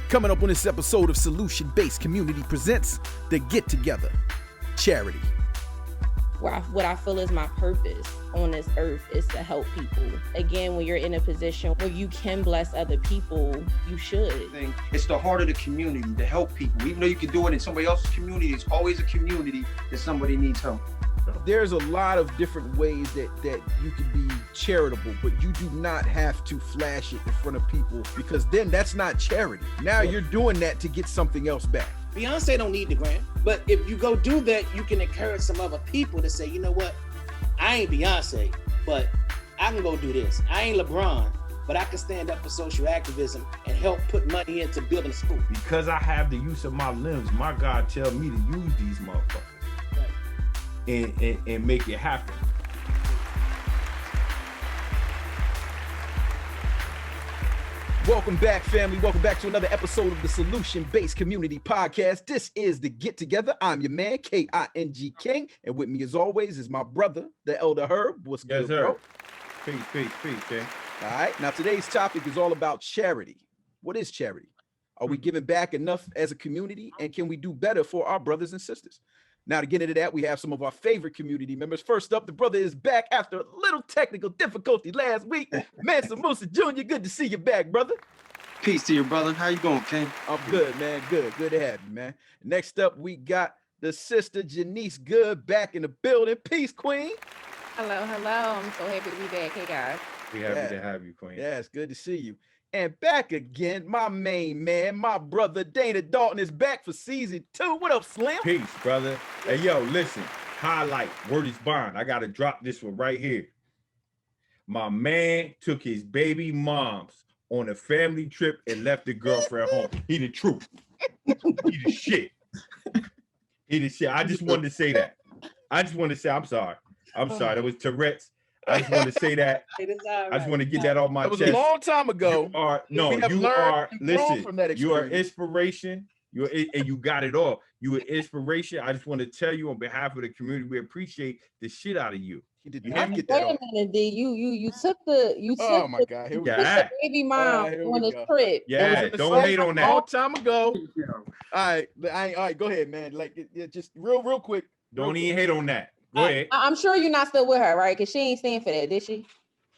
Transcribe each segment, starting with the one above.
Coming up on this episode of Solution Based Community presents the Get Together Charity. What I feel is my purpose on this earth is to help people. Again, when you're in a position where you can bless other people, you should. It's the heart of the community to help people. Even though you can do it in somebody else's community, it's always a community that somebody needs help. There's a lot of different ways that you can be charitable, but you do not have to flash it in front of people, because then that's not charity. Now you're doing that to get something else back. Beyonce don't need the grant, but if you go do that, you can encourage some other people to say, you know what, I ain't Beyonce, but I can go do this. I ain't LeBron, but I can stand up for social activism and help put money into building a school. Because I have the use of my limbs, my God tell me to use these motherfuckers. And make it happen. Welcome back, family. Welcome back to another episode of the Solution Based Community Podcast. This is the Get Together. I'm your man, King, King, and with me, as always, is my brother, the Elder Herb. What's good, bro? Peace, King. All right. Now, today's topic is all about charity. What is charity? Are we giving back enough as a community, and can we do better for our brothers and sisters? Now, to get into that, we have some of our favorite community members. First up, the brother is back after a little technical difficulty last week. Mansa Musa Jr., good to see you back, brother. Peace to your brother. How you going, King? I'm good, man. Good to have you, man. Next up, we got the sister Janise Good back in the building. Peace, Queen. Hello. I'm so happy to be back. Hey, guys. We happy to have you, Queen. Yeah, it's good to see you. And back again, my main man, my brother Dana Dalton is back for season 2. What up, Slim? Peace, brother. Hey, yo, listen. Highlight. Word is bond. I got to drop this one right here. My man took his baby moms on a family trip and left the girlfriend home. He the truth. He the shit. He the shit. I just wanted to say that. I'm sorry. That was Tourette's. I just want to say that. I just want to get that off my chest. It was a long time ago. You are inspiration. And you got it all. You are inspiration. I just want to tell you on behalf of the community, we appreciate the shit out of you. He did not get that. Wait a minute, D. You took the baby mom on a trip. Yeah, don't hate on that. Long time ago. All right, go ahead, man. Like, just real quick. Don't even hate on that. Go ahead. I'm sure you're not still with her, right? Because she ain't staying for that, did she?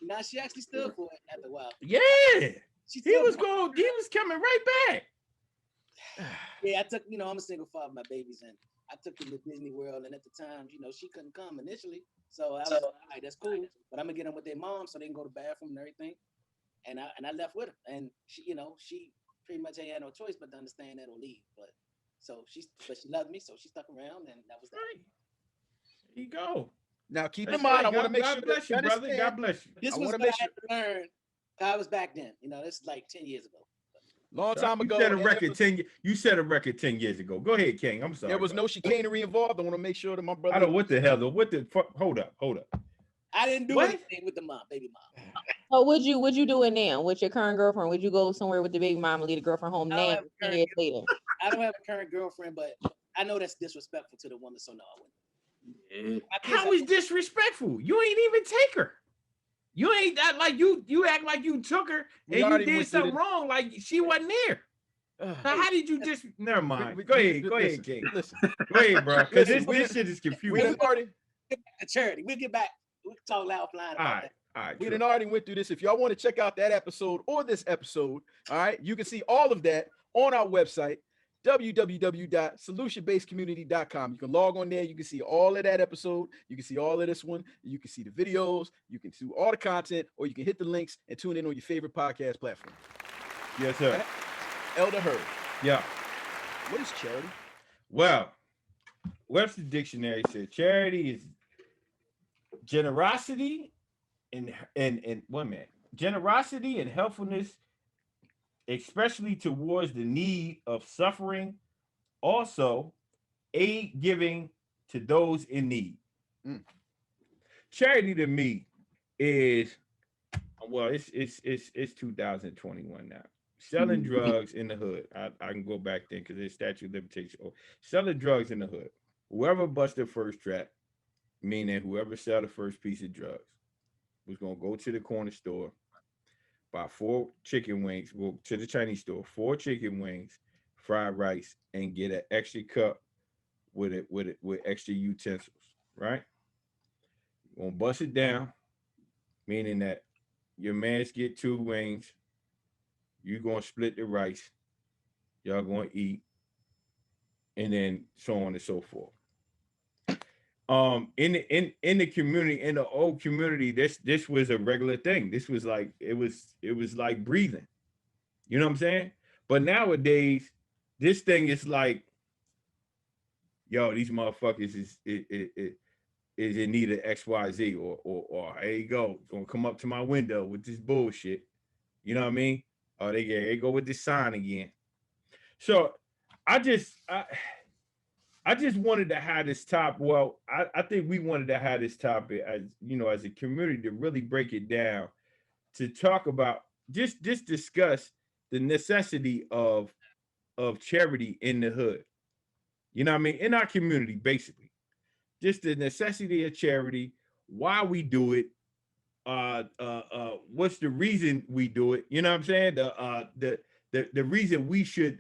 No, she actually stood for it after a while. Yeah. He was coming right back. Yeah, I took, I'm a single father of my babies, and I took them to Disney World, and at the time, she couldn't come initially. So I was like, all right, that's cool. But I'm gonna get them with their mom so they can go to the bathroom and everything. And I left with her. And she pretty much ain't had no choice but to understand that or leave. But she loved me, so she stuck around, and that was that. Right. There you go. Now keep in mind, I want to make sure. God bless you, brother. God bless you. This was what I had to learn. I was back then. This is like 10 years ago. Long time ago. You set a record 10 years ago. Go ahead, King. I'm sorry. There was no chicanery involved. I want to make sure that my brother. I don't know what the hell. What the fuck? Hold up. I didn't do anything with the baby mom. So would you do it now with your current girlfriend? Would you go somewhere with the baby mom and leave the girlfriend home now, 10 years later? I don't have a current girlfriend, but I know that's disrespectful to the woman, so no, I wouldn't. How is disrespectful? You ain't even take her. You ain't that like you act like you took her and you did something wrong, like she wasn't there. How did you just never mind? Go ahead, King. Listen. Go ahead, bro. Because this shit is confusing. Charity. We'll get back. We can talk loud offline about that. All right. We done already went through this. If y'all want to check out that episode or this episode, all right, you can see all of that on our website, www.solutionbasedcommunity.com. You can log on there. You can see all of that episode. You can see all of this one. You can see the videos. You can see all the content, or you can hit the links and tune in on your favorite podcast platform. Yes, sir. Elder Herb. Yeah. What is charity? Well, Webster Dictionary said charity is generosity and generosity and helpfulness, especially towards the need of suffering, also aid giving to those in need. Charity to me is, well, it's 2021 now. Selling drugs in the hood. I can go back then because there's statute of limitation. Selling drugs in the hood. Whoever bust their first trap, meaning whoever sell the first piece of drugs, was gonna go to the corner store, buy 4 chicken wings, go to the Chinese store, 4 chicken wings, fried rice, and get an extra cup with extra utensils, right? You're gonna bust it down, meaning that your mans get 2 wings, you gonna split the rice, y'all gonna eat, and then so on and so forth. In the community, in the old community, this was a regular thing. This was like it was like breathing. You know what I'm saying? But nowadays, this thing is like, yo, these motherfuckers is in need of XYZ, or here you go, gonna come up to my window with this bullshit. You know what I mean? Oh, they go with this sign again. So I just wanted to have this topic. Well, I think we wanted to have this topic as as a community to really break it down, to talk about just discuss the necessity of charity in the hood. You know what I mean? In our community, basically. Just the necessity of charity, why we do it, what's the reason we do it? You know what I'm saying? The reason we should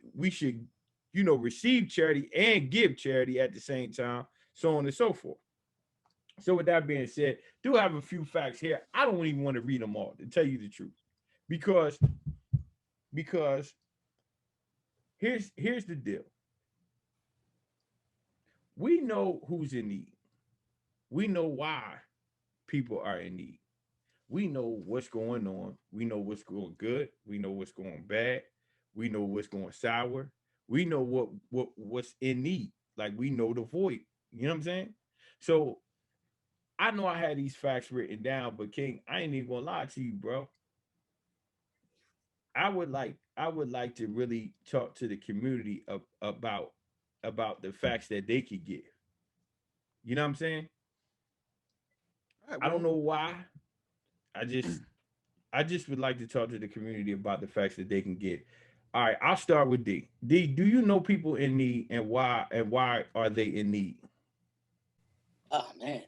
receive charity and give charity at the same time, so on and so forth. So with that being said, do have a few facts here. I don't even want to read them all, to tell you the truth, because here's the deal. We know who's in need. We know why people are in need. We know what's going on. We know what's going good. We know what's going bad. We know what's going sour. We know what's in need. Like, we know the void. You know what I'm saying? So I know I had these facts written down, but King, I ain't even gonna lie to you, bro. I would like to really talk to the community about the facts that they could give. You know what I'm saying? All right, I don't well, know why. I just I just would like to talk to the community about the facts that they can get. All right, I'll start with D. D, do you know people in need, and why are they in need? Oh man,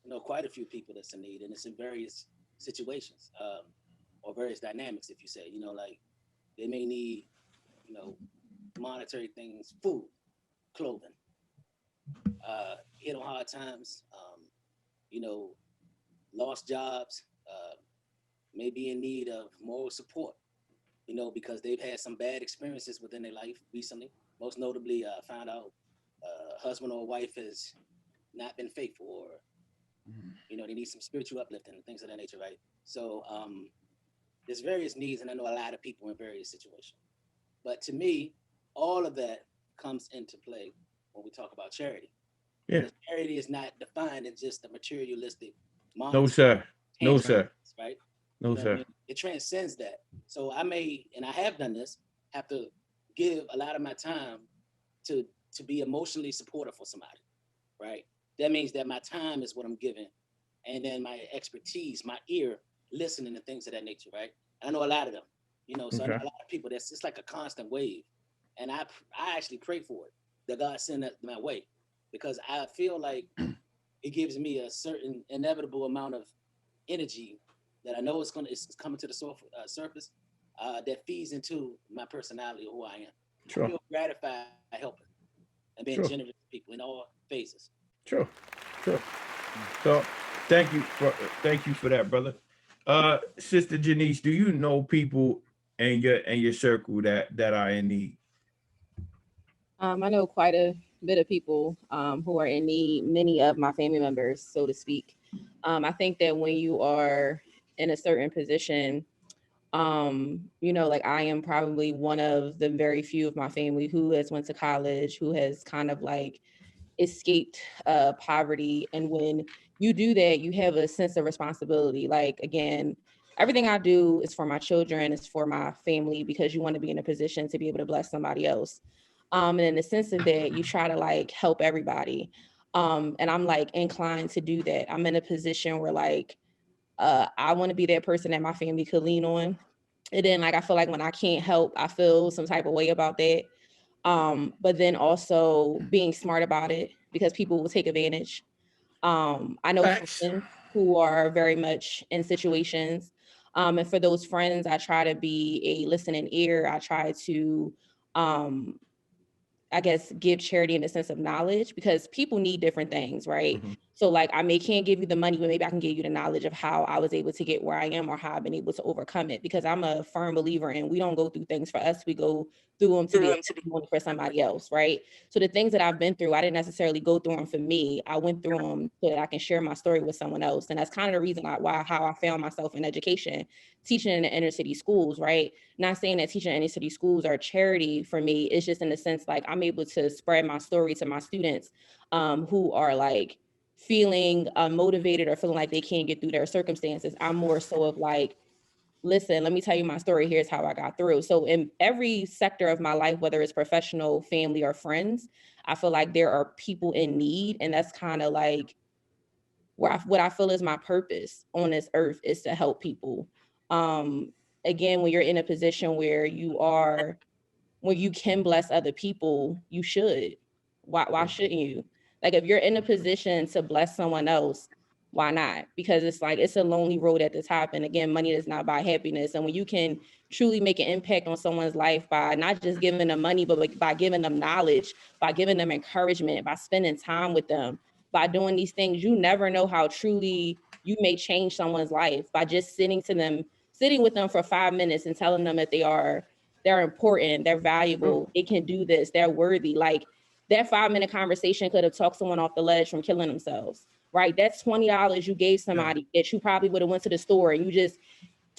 I know quite a few people that's in need, and it's in various situations, or various dynamics. If you say, like they may need, you know, monetary things, food, clothing, hit on hard times, you know, lost jobs, may be in need of moral support, because they've had some bad experiences within their life recently. Most notably, found out husband or wife has not been faithful, or they need some spiritual uplifting and things of that nature, right? So there's various needs, and I know a lot of people in various situations. But to me, all of that comes into play when we talk about charity. Yeah. Because charity is not defined as just a materialistic No, sir. No, tangible, sir. right? No, You know what I sir. mean? It transcends that. So I may, and I have done this, have to give a lot of my time to be emotionally supportive for somebody, right? That means that my time is what I'm giving, and then my expertise, my ear, listening to things of that nature, right? And I know a lot of them, so I know Okay. a lot of people. That's just like a constant wave, and I actually pray for it, that God send that my way, because I feel like it gives me a certain inevitable amount of energy that I know it's coming to the surface, that feeds into my personality or who I am. I Sure. feel gratified helping and being Sure. generous to people in all phases. Sure. Sure. So thank you for that, brother. Sister Janice, do you know people in your circle that are in need? I know quite a bit of people who are in need, many of my family members, so to speak. I think that when you are in a certain position, like I am probably one of the very few of my family who has went to college, who has kind of like escaped poverty. And when you do that, you have a sense of responsibility. Like, again, everything I do is for my children, it's for my family, because you want to be in a position to be able to bless somebody else. And in the sense of that, you try to like help everybody. And I'm like inclined to do that. I'm in a position where like I want to be that person that my family could lean on. And then like I feel like when I can't help, I feel some type of way about that. But then also being smart about it, because people will take advantage. I know Facts. friends who are very much in situations And for those friends, I try to be a listening ear. I try to, I guess, give charity in the sense of knowledge, because people need different things, right? Mhm. So like can't give you the money, but maybe I can give you the knowledge of how I was able to get where I am, or how I've been able to overcome it, because I'm a firm believer in, we don't go through things for us, we go through them to be one for somebody else, right? So the things that I've been through, I didn't necessarily go through them for me. I went through them so that I can share my story with someone else. And that's kind of the reason how I found myself in education, teaching in the inner city schools, right? Not saying that teaching in inner city schools are charity for me. It's just in the sense, like, I'm able to spread my story to my students who are like feeling motivated or feeling like they can't get through their circumstances. I'm more so of like, listen, let me tell you my story. Here's how I got through. So in every sector of my life, whether it's professional, family, or friends, I feel like there are people in need. And that's kind of like what I feel is my purpose on this earth, is to help people. Again, when you're in a position where you can bless other people, you should. Why shouldn't you? Like, if you're in a position to bless someone else, why not? Because it's like, it's a lonely road at the top. And again, money does not buy happiness. And when you can truly make an impact on someone's life by not just giving them money, but like by giving them knowledge, by giving them encouragement, by spending time with them, by doing these things, you never know how truly you may change someone's life by just sitting with them for 5 minutes and telling them that they're important, they're valuable, they can do this, they're worthy. Like, that 5-minute conversation could have talked someone off the ledge from killing themselves, right? That's $20 you gave somebody that you probably would have went to the store, and you just,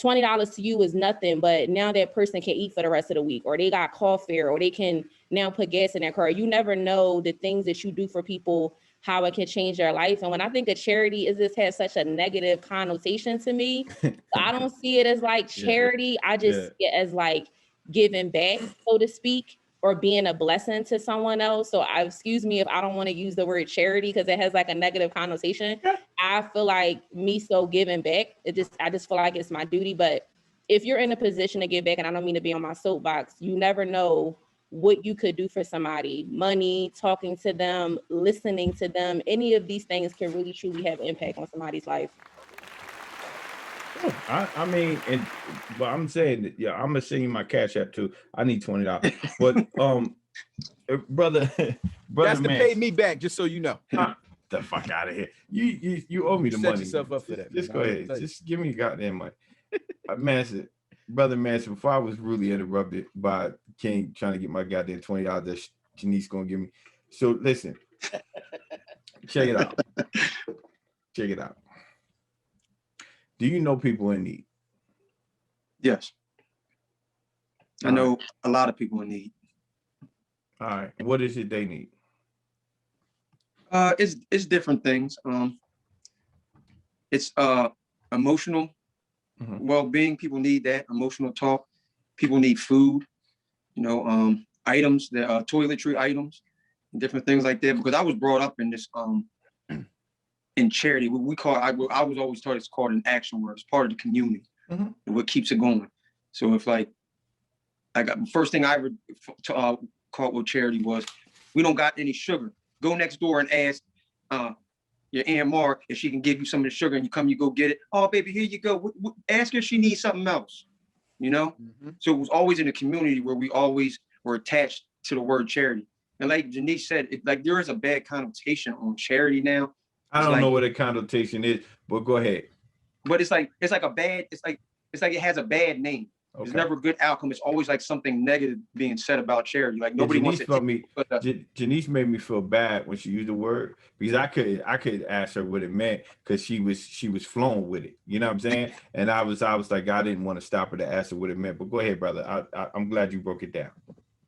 $20 to you is nothing, but now that person can eat for the rest of the week, or they got car fare, or they can now put gas in their car. You never know the things that you do for people, how it can change their life. And when I think of charity, it just has such a negative connotation to me. I don't see it as like charity. I just see it as like giving back, so to speak, or being a blessing to someone else. So excuse me if I don't want to use the word charity, because it has like a negative connotation. I feel like giving back, I just feel like it's my duty. But if you're in a position to give back, and I don't mean to be on my soapbox, you never know what you could do for somebody. Money, talking to them, listening to them, any of these things can really truly have impact on somebody's life. I mean, but I'm saying that, I'm gonna send you my cash app too. I need $20. But brother, That's to man, pay me back, just so you know. the fuck out of here. You owe me the Set money. yourself up for that. Just man. go ahead. Just give me your goddamn money. Brother Mansa, before I was really interrupted by King trying to get my goddamn $20 that Janise gonna give me. So listen, check it out. Check it out. Do you know people in need? Yes. I know a lot of people in need. All right. What is it they need? It's different things. It's emotional well-being. People need that. Emotional talk. People need food. Items, toiletry items, different things like that. Because I was brought up in this in charity. We call I was always taught it's called an action word. It's part of the community. And what keeps it going. So if the first thing I ever caught with charity was, we don't got any sugar. Go next door and ask your Aunt Mark if she can give you some of the sugar, and you go get it. Oh, baby, here you go. Ask her if she needs something else. So it was always in a community where we always were attached to the word charity. And like Janise said, there is a bad connotation on charity now. I don't know what a connotation is, but go ahead. But it's like it has a bad name. Okay. It's never a good outcome. It's always like something negative being said about charity. Like nobody wants to. Janise made me feel bad when she used the word, because I could ask her what it meant, because she was flown with it. You know what I'm saying? And I was like, I didn't want to stop her to ask her what it meant. But go ahead, brother. I'm glad you broke it down.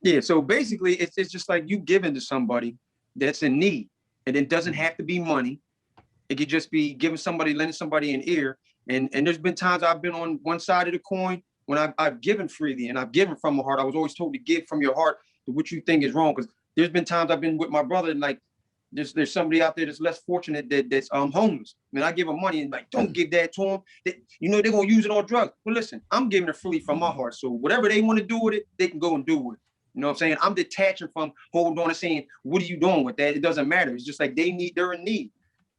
Yeah. So basically, it's just like you giving to somebody that's in need, and it doesn't have to be money. It could just be lending somebody an ear. And there's been times I've been on one side of the coin when I've given freely and I've given from my heart. I was always told to give from your heart to what you think is wrong. Because there's been times I've been with my brother and like there's somebody out there that's less fortunate that's homeless. And I give them money and like, don't give that to them. They're gonna use it on drugs. Well, listen, I'm giving it freely from my heart. So whatever they want to do with it, they can go and do with it. You know what I'm saying? I'm detaching from holding on and saying, what are you doing with that? It doesn't matter. It's just like they're in need.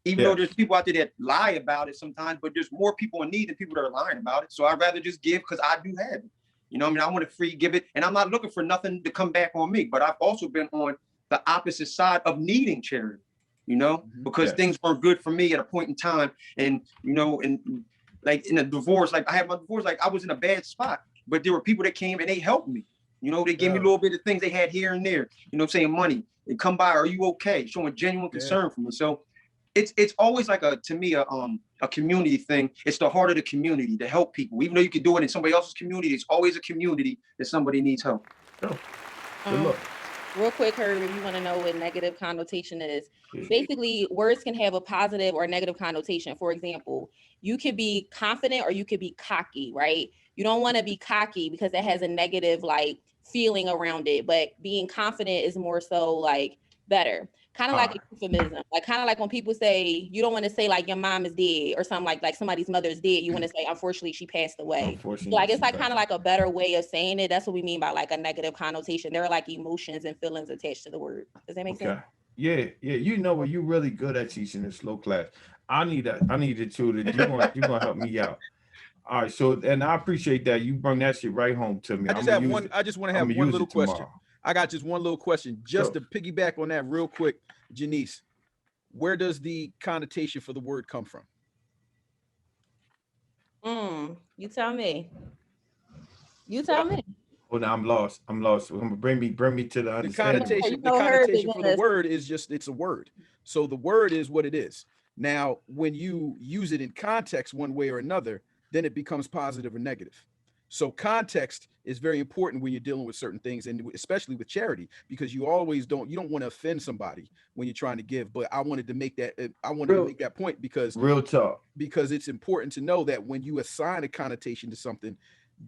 Even though there's people out there that lie about it sometimes, but there's more people in need than people that are lying about it. So I'd rather just give because I do have it. You know what I mean? I want to free give it, and I'm not looking for nothing to come back on me. But I've also been on the opposite side of needing charity, you know, because things weren't good for me at a point in time. And, you know, and like in a divorce, like I had my divorce, like I was in a bad spot, but there were people that came and they helped me. You know, they gave me a little bit of things they had here and there, you know what I'm saying? Money. They come by, are you okay? Showing genuine concern for me. So it's always like to me, a community thing. It's the heart of the community to help people. Even though you can do it in somebody else's community, it's always a community that somebody needs help. Good luck. Real quick, Herb, if you want to know what negative connotation is, basically words can have a positive or negative connotation. For example, you could be confident or you could be cocky, right? You don't want to be cocky because it has a negative like feeling around it, but being confident is more so like better. Kind of like a euphemism, like kind of like when people say you don't want to say like your mom is dead or something like somebody's mother is dead. You want to say unfortunately she passed away. Like it's like kind of like a better way of saying it. That's what we mean by like a negative connotation. There are like emotions and feelings attached to the word. Does that make sense? Yeah. You know what? You're really good at teaching in slow class. I need it too. You're gonna help me out. All right. So and I appreciate that you bring that shit right home to me. I just want to have one little question. I got just one little question, just to piggyback on that real quick, Janise. Where does the connotation for the word come from? You tell me. You tell me. Well, now I'm lost. Bring me to the understanding. The connotation for the word is just it's a word. So the word is what it is. Now, when you use it in context one way or another, then it becomes positive or negative. So context is very important when you're dealing with certain things, and especially with charity, because you don't want to offend somebody when you're trying to give. But I wanted to make that point because real talk, because it's important to know that when you assign a connotation to something,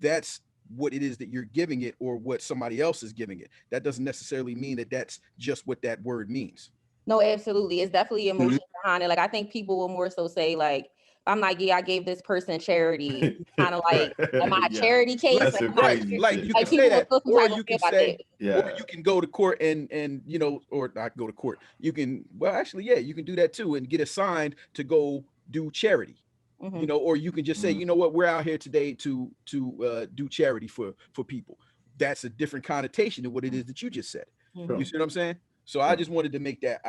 that's what it is that you're giving it or what somebody else is giving it. That doesn't necessarily mean that that's just what that word means. No, absolutely. It's definitely emotion behind it. Like I think people will more so say like, I'm like, I gave this person charity, kind of like, am I a charity case? Like you can say that, or you can say, or you can go to court and you know, or not go to court. You can, you can do that too and get assigned to go do charity. You know, or you can just say, you know what, we're out here today to do charity for people. That's a different connotation than what it is that you just said. You see what I'm saying? So I just wanted to make that.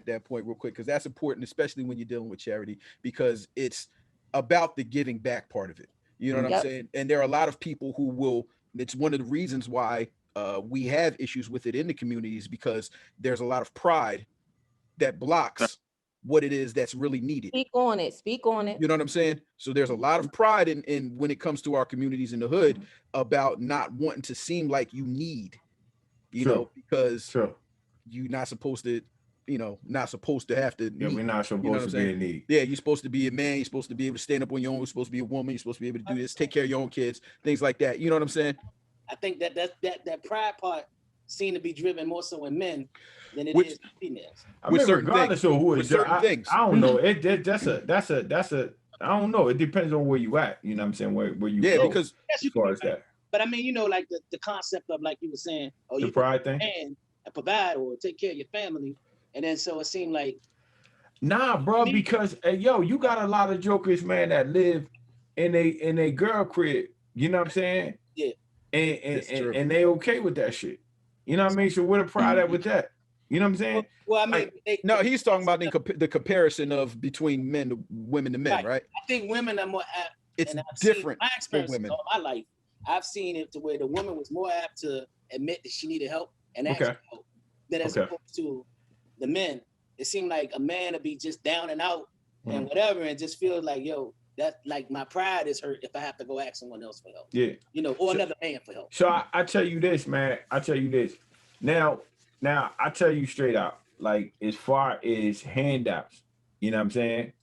That point real quick because that's important, especially when you're dealing with charity, because it's about the giving back part of it. You know what I'm saying? And there are a lot of people who will. It's one of the reasons why we have issues with it in the communities because there's a lot of pride that blocks what it is that's really needed. Speak on it. You know what I'm saying? So there's a lot of pride in when it comes to our communities in the hood about not wanting to seem like you need, you know, because you're not supposed to, have to. Yeah, we're not supposed to be in need. Yeah, you're supposed to be a man. You're supposed to be able to stand up on your own. You're supposed to be a woman. You're supposed to be able to do this, take care of your own kids, things like that. You know what I'm saying? I think that pride part seems to be driven more so in men than it is in females. With regardless of who is things. I don't know. That's a. I don't know. It depends on where you at. You know what I'm saying? Where you go. Because as far as that. But I mean, you know, like the concept of like you were saying, the pride thing. And provide or take care of your family, and then so it seemed like. Nah, bro, because you got a lot of jokers, man, that live in a girl crib. You know what I'm saying? Yeah. And they okay with that shit. You know what I mean? So where the pride at with that? You know what I'm saying? Well, I mean, he's talking about the comparison of between women to men, right? I think women are more apt. It's different. My experience all my life, I've seen it to where the woman was more apt to admit that she needed help and ask for help than as opposed to the men. It seemed like a man would be just down and out and whatever, and just feel like, yo, that like my pride is hurt if I have to go ask someone else for help. Yeah. You know, or another man for help. So I tell you this, man. I tell you this. Now I tell you straight out, like as far as handouts, you know what I'm saying?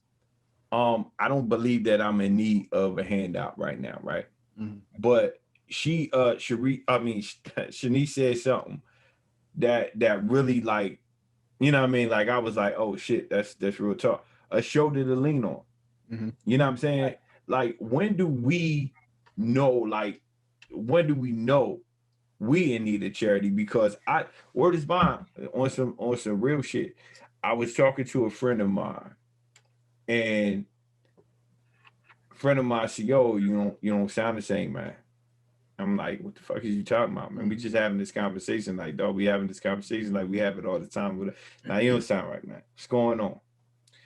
I don't believe that I'm in need of a handout right now, right? But Shanice said something that really like, you know what I mean? Like I was like, oh shit, that's real talk. A shoulder to lean on. You know what I'm saying? Right. Like when do we know we in need of charity? Because word is bond on some real shit. I was talking to a friend of mine And a friend of mine said, yo, you don't sound the same, man. I'm like, what the fuck is you talking about, man? We just having this conversation. Like, dog, we having this conversation like we have it all the time. Now, you don't sound right, man. What's going on?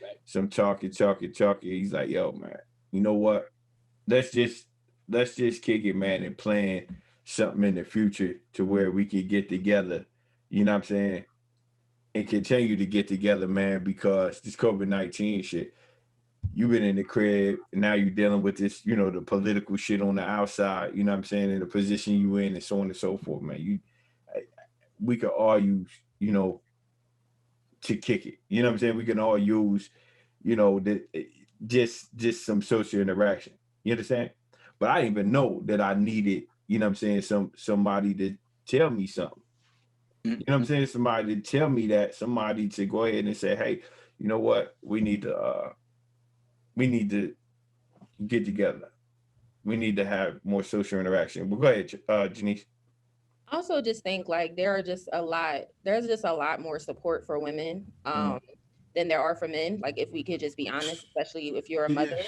Right. So I'm talking. He's like, yo, man, you know what? Let's just kick it, man, and plan something in the future to where we could get together, you know what I'm saying? And continue to get together, man, because this COVID-19 shit, you've been in the crib, and now you're dealing with this, you know, the political shit on the outside, you know what I'm saying, and the position you in and so on and so forth, man. We could all use, you know, to kick it. You know what I'm saying? We can all use, you know, just some social interaction. You understand? But I didn't even know that I needed, you know what I'm saying, somebody to tell me something. You know what I'm saying? Somebody to tell me that, somebody to go ahead and say, hey, you know what? We need to get together. We need to have more social interaction. But go ahead, Janise. I also just think like there's just a lot more support for women than there are for men. Like if we could just be honest, especially if you're a mother.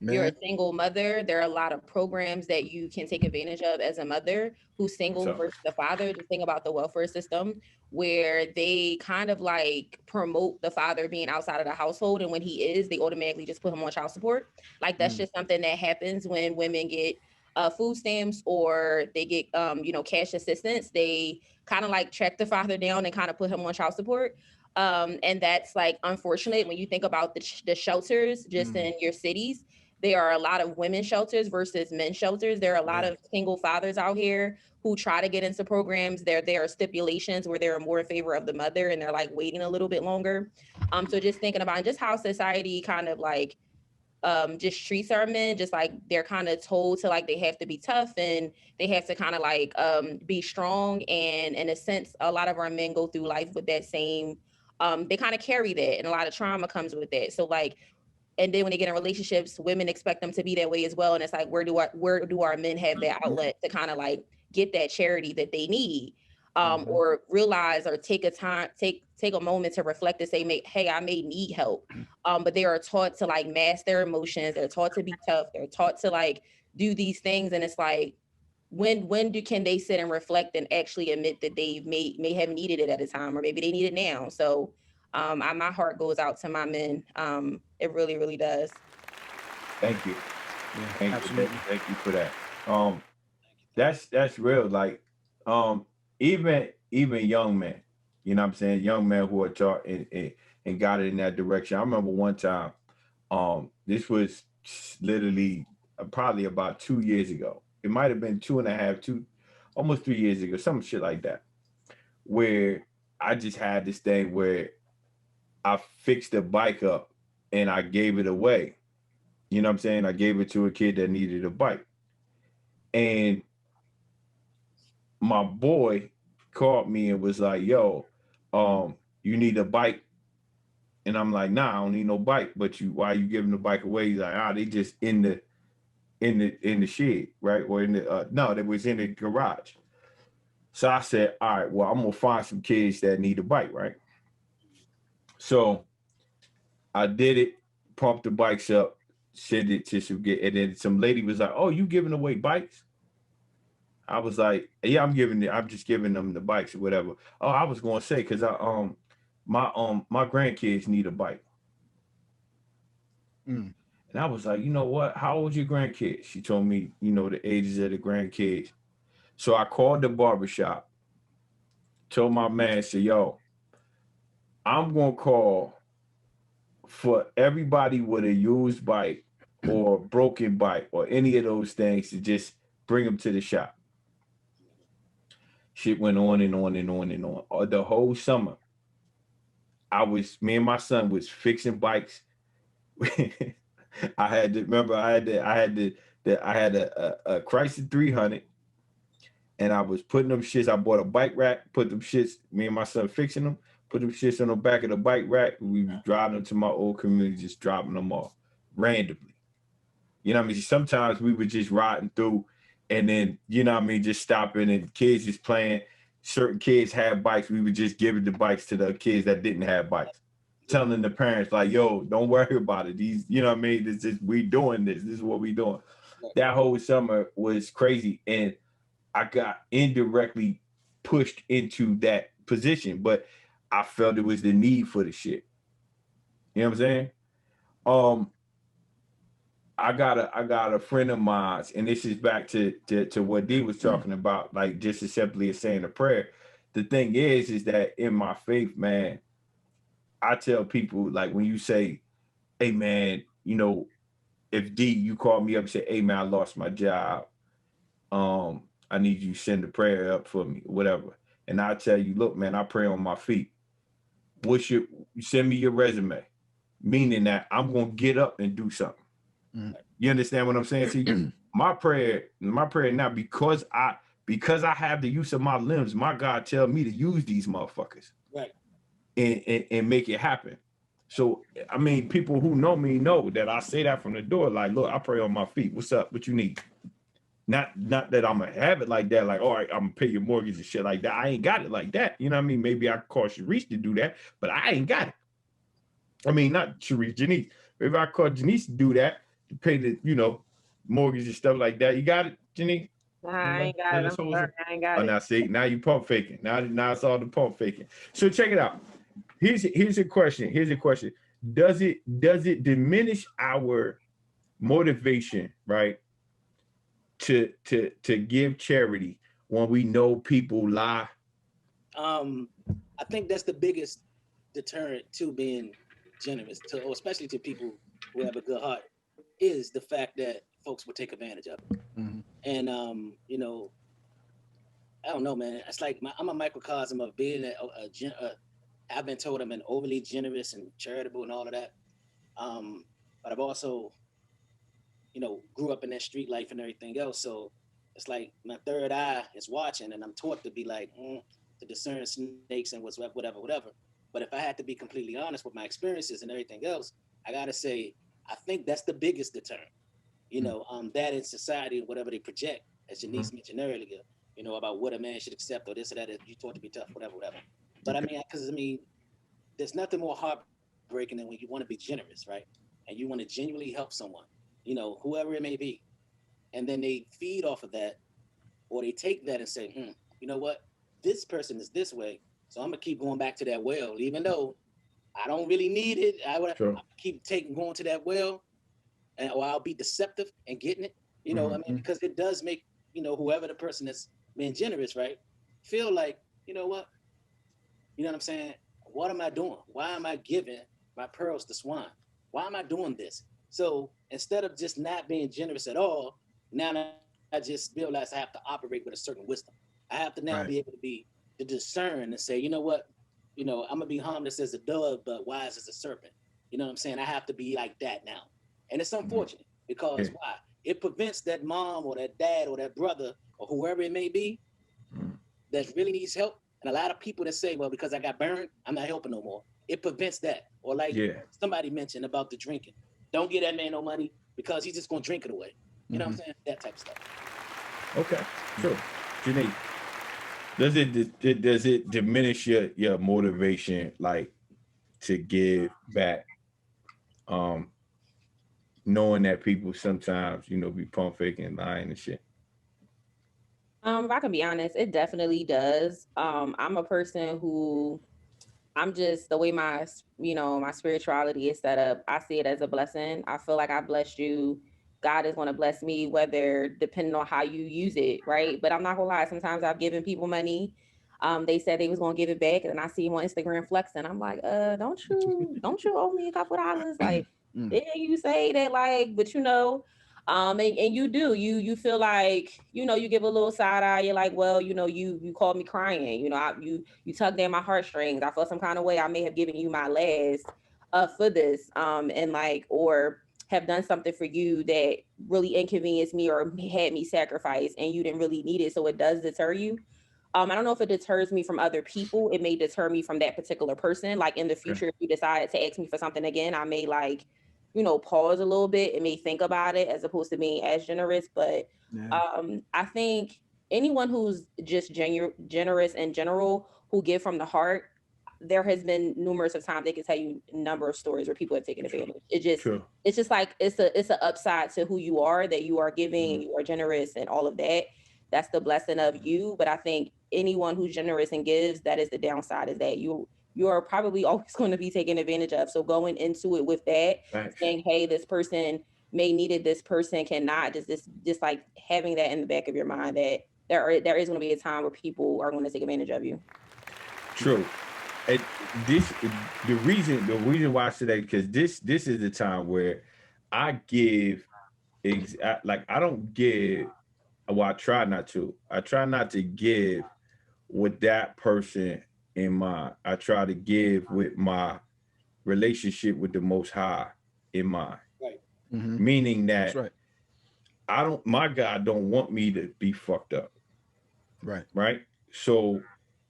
If you're a single mother, there are a lot of programs that you can take advantage of as a mother who's single versus the father. Just think about the welfare system where they kind of like promote the father being outside of the household. And when he is, they automatically just put him on child support. Like that's just something that happens when women get food stamps or they get, cash assistance. They kind of like track the father down and kind of put him on child support. And that's like unfortunate when you think about the shelters just in your cities. There are a lot of women's shelters versus men's shelters. There are a lot of single fathers out here who try to get into programs. There are stipulations where they're more in favor of the mother and they're like waiting a little bit longer. So just thinking about just how society kind of like just treats our men, just like they're kind of told to like they have to be tough and they have to kind of like be strong. And in a sense, a lot of our men go through life with that same, they kind of carry that, and a lot of trauma comes with that. So like, and then when they get in relationships, women expect them to be that way as well. And it's like, where do our men have that outlet to kind of like get that charity that they need, or realize or take a moment to reflect and say, hey, I may need help. But they are taught to like mask their emotions. They're taught to be tough. They're taught to like do these things. And it's like, can they sit and reflect and actually admit that they may have needed it at a time, or maybe they need it now. So my heart goes out to my men. It really, really does. Thank you. Yeah, absolutely. Thank you for that. That's real. Like, even young men, you know what I'm saying? Young men who are taught and got it in that direction. I remember one time, this was literally probably about 2 years ago. It might have been 2.5, almost 3 years ago, some shit like that, where I just had this thing where I fixed the bike up and I gave it away. You know what I'm saying? I gave it to a kid that needed a bike. And my boy called me and was like, yo, you need a bike? And I'm like, nah, I don't need no bike. But why are you giving the bike away? He's like, they just in the shed, right? Or in the no, they was in the garage. So I said, all right, well, I'm gonna find some kids that need a bike, right? So I did it, pumped the bikes up, sent it to some get, and then some lady was like, oh, you giving away bikes? I was like, yeah, I'm just giving them the bikes or whatever. Oh, I was gonna say, cause my grandkids need a bike. And I was like, you know what? How old your grandkids? She told me, you know, the ages of the grandkids. So I called the barbershop, told my man, said, yo, I'm gonna call for everybody with a used bike or broken bike or any of those things to just bring them to the shop. Shit went on and on and on and on. The whole summer, me and my son was fixing bikes. I had a Chrysler 300, and I was putting them shits. I bought a bike rack, put them shits. Me and my son fixing them, put them shits on the back of the bike rack. We was driving them to my old community, just dropping them off randomly. You know what I mean? Sometimes we were just riding through, and then, you know what I mean, just stopping and kids just playing. Certain kids had bikes. We were just giving the bikes to the kids that didn't have bikes. telling the parents like, yo, don't worry about it. These, you know what I mean? This is, we doing this. This is what we doing. That whole summer was crazy. And I got indirectly pushed into that position, but I felt it was the need for the shit. You know what I'm saying? I got a friend of mine, and this is back to what D was talking about, like just as simply as saying a prayer. The thing is that in my faith, man, I tell people, like, when you say, hey man, you know, if D, you call me up and say, hey man, I lost my job. I need you to send a prayer up for me, whatever. And I tell you, look, man, I pray on my feet. Send me your resume, meaning that I'm gonna get up and do something. You understand what I'm saying to you? My prayer now, because I have the use of my limbs, my God tell me to use these motherfuckers, right, and make it happen. So I mean, people who know me know that I say that from the door, like, look, I pray on my feet. What's up? What you need? Not that I'm gonna have it like that, like, all right, I'm gonna pay your mortgage and shit like that. I ain't got it like that. You know what I mean? Maybe I call Sharice to do that, but I ain't got it. I mean, not Sharice, Janise. Maybe I call Janise to do that, to pay the, you know, mortgage and stuff like that. You got it, Janise? I ain't got it. I'm sorry, I ain't got Oh, it. now see, now you pump faking. Now it's all the pump faking. So check it out. Here's a question. Does it diminish our motivation, right, to give charity when we know people lie? I think that's the biggest deterrent to being generous, or especially to people who have a good heart, is the fact that folks will take advantage of it. And you know, I don't know, man. It's like I'm a microcosm of being I've been told I'm an overly generous and charitable and all of that. But I've also, you know, grew up in that street life and everything else. So it's like my third eye is watching, and I'm taught to be like, to discern snakes and whatever. But if I had to be completely honest with my experiences and everything else, I gotta say, I think that's the biggest deterrent. You know, that in society, whatever they project, as Janise mentioned earlier, you know, about what a man should accept or this or that, if you taught to be tough, whatever. But I mean, because there's nothing more heartbreaking than when you want to be generous, right? And you want to genuinely help someone, you know, whoever it may be. And then they feed off of that, or they take that and say, you know what? This person is this way, so I'm gonna keep going back to that well, even though I don't really need it. I'll keep going to that well, or I'll be deceptive and getting it. You know, I mean, because it does make, you know, whoever the person that's being generous, right, feel like, you know what? You know what I'm saying? What am I doing? Why am I giving my pearls to swine? Why am I doing this? So instead of just not being generous at all, now I just realize I have to operate with a certain wisdom. I have to now be able to discern and say, you know what? You know, I'm gonna be harmless as a dove, but wise as a serpent. You know what I'm saying? I have to be like that now. And it's unfortunate because why? It prevents that mom or that dad or that brother or whoever it may be that really needs help. And a lot of people that say, well, because I got burned, I'm not helping no more. It prevents that. Or like somebody mentioned about the drinking. Don't give that man no money because he's just gonna drink it away. You know what I'm saying? That type of stuff. Okay, sure. Janine, does it diminish your motivation, like, to give back, knowing that people sometimes, you know, be pump faking, lying and shit? If I can be honest, it definitely does. I'm a person who, I'm just, the way my, you know, my spirituality is set up, I see it as a blessing. I feel like I blessed you. God is going to bless me, whether depending on how you use it, right? But I'm not gonna lie, sometimes I've given people money. They said they was gonna give it back, and I see him on Instagram flexing. I'm like, don't you owe me a couple dollars? Like, didn't you say that? Like, but you know, and you feel like, you know, you give a little side eye. You're like, well, you know, you called me crying. You know, you tugged at my heartstrings. I felt some kind of way. I may have given you my last for this, and like, or have done something for you that really inconvenienced me or had me sacrifice, and you didn't really need it. So it does deter you. I don't know if it deters me from other people. It may deter me from that particular person. Like in the future, if you decide to ask me for something again, I may like, you know, pause a little bit and may think about it as opposed to being as generous. But I think anyone who's just generous in general, who give from the heart, there has been numerous of times they can tell you a number of stories where people have taken advantage. True. It's just like it's an upside to who you are, that you are giving and you are generous and all of that. That's the blessing of you. But I think anyone who's generous and gives, that is the downside, is that you are probably always going to be taken advantage of. So going into it with that, saying, hey, this person may need it, this person cannot, just like having that in the back of your mind, that there is going to be a time where people are going to take advantage of you. True. And the reason why I say that, because this is the time where I give, I don't give. Well, I try not to. I try not to give with that person in mind. I try to give with my relationship with the Most High in mind. Right. Mhm. Meaning that That's right. my God don't want me to be fucked up. Right. Right. So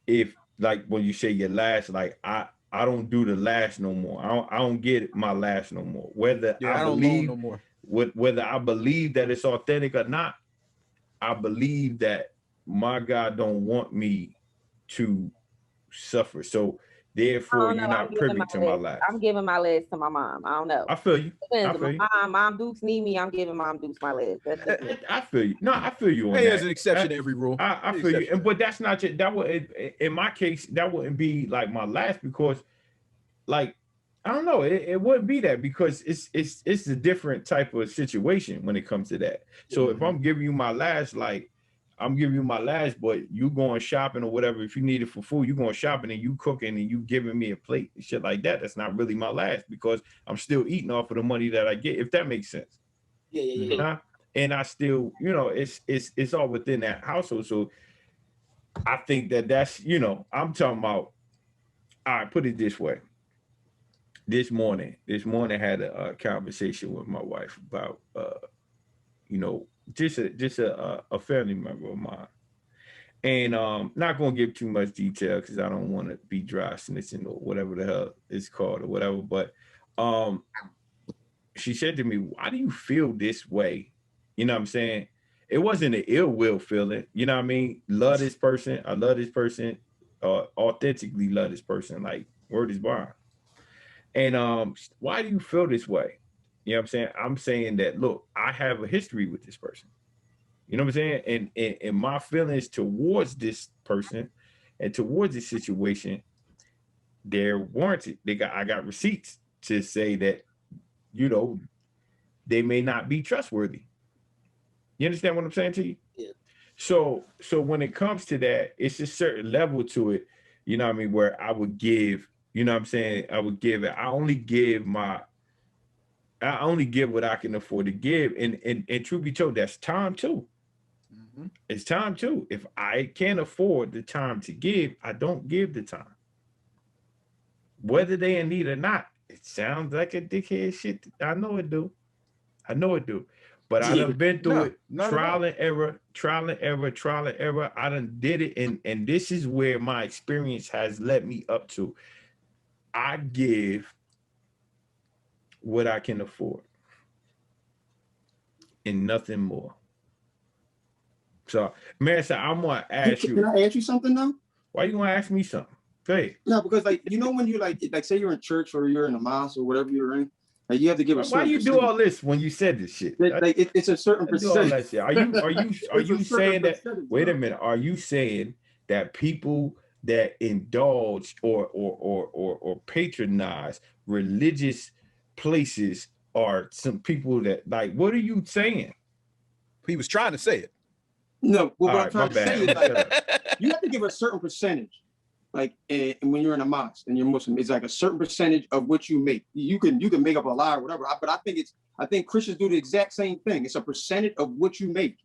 if, like, when you say your last, like, I don't do the last no more. I don't get my last no more. Whether Yeah, I don't believe loan no more. whether I believe that it's authentic or not, I believe that my God don't want me to suffer. So therefore, you're not privy to my last. I'm giving my last to my mom. I don't know. I feel you. Depends. Mom Dukes need me. I'm giving Mom Dukes my last. I feel you. No, I feel you on Hey, that. there's an exception to every rule. I feel you. But that's not your, that would, in my case, that wouldn't be like my last, because, like, I don't know, it wouldn't be that, because it's a different type of situation when it comes to that. So if I'm giving you my last, like, I'm giving you my last, but you going shopping or whatever, if you need it for food, you going shopping and you cooking and you giving me a plate and shit like that, that's not really my last, because I'm still eating off of the money that I get, if that makes sense. Yeah. And I still, it's all within that household. So I think that's, I'm talking about, all right, put it this way. This morning I had a conversation with my wife about, just a family member of mine. And not going to give too much detail because I don't want to be dry snitching or whatever the hell it's called or whatever. But she said to me, why do you feel this way? You know what I'm saying? It wasn't an ill will feeling. You know what I mean? Love this person. I love this person. Authentically love this person. Like, word is bond. And why do you feel this way? You know what I'm saying? I'm saying that, look, I have a history with this person. You know what I'm saying? And my feelings towards this person and towards this situation, they're warranted. I got receipts to say that, they may not be trustworthy. You understand what I'm saying to you? Yeah. So when it comes to that, it's a certain level to it, you know what I mean, where I would give, you know what I'm saying? I would give it. I only give what I can afford to give. And truth be told, that's time too. Mm-hmm. It's time too. If I can't afford the time to give, I don't give the time. Whether they in need or not, it sounds like a dickhead shit. I know it do. But I done been through it. Trial and error. I done did it. And this is where my experience has led me up to. I give what I can afford and nothing more. So, Mansa, I'm gonna ask you. Can I ask you something though? Why you gonna ask me something? Hey. No, because when you like say you're in church or you're in a mosque or whatever you're in, like you have to give a certain. Why you do all this when you said this shit? It's a certain percentage. Are you saying that? Wait a minute. Are you saying that people that indulge or patronize religious places are some people that, like, what are you saying? He was trying to say it. No, what I'm trying to say is, like, you have to give a certain percentage. Like, and when you're in a mosque and you're Muslim, it's like a certain percentage of what you make. You can make up a lie or whatever. But I think Christians do the exact same thing. It's a percentage of what you make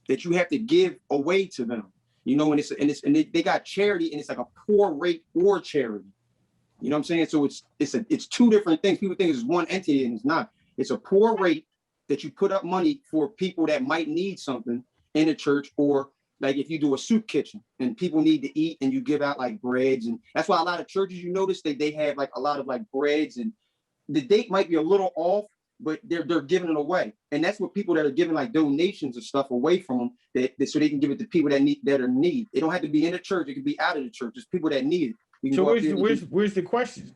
that you have to give away to them. And they got charity, and it's like a poor rate or charity. You know what I'm saying? So it's two different things. People think it's one entity, and it's not. It's a poor rate that you put up money for people that might need something in a church, or like if you do a soup kitchen and people need to eat and you give out like breads. And that's why a lot of churches, you notice they have like a lot of like breads, and the date might be a little off, but they're giving it away. And that's what people that are giving like donations and stuff away from them, so they can give it to people that are in need. It don't have to be in the church. It could be out of the church. It's people that need it. So where's the question?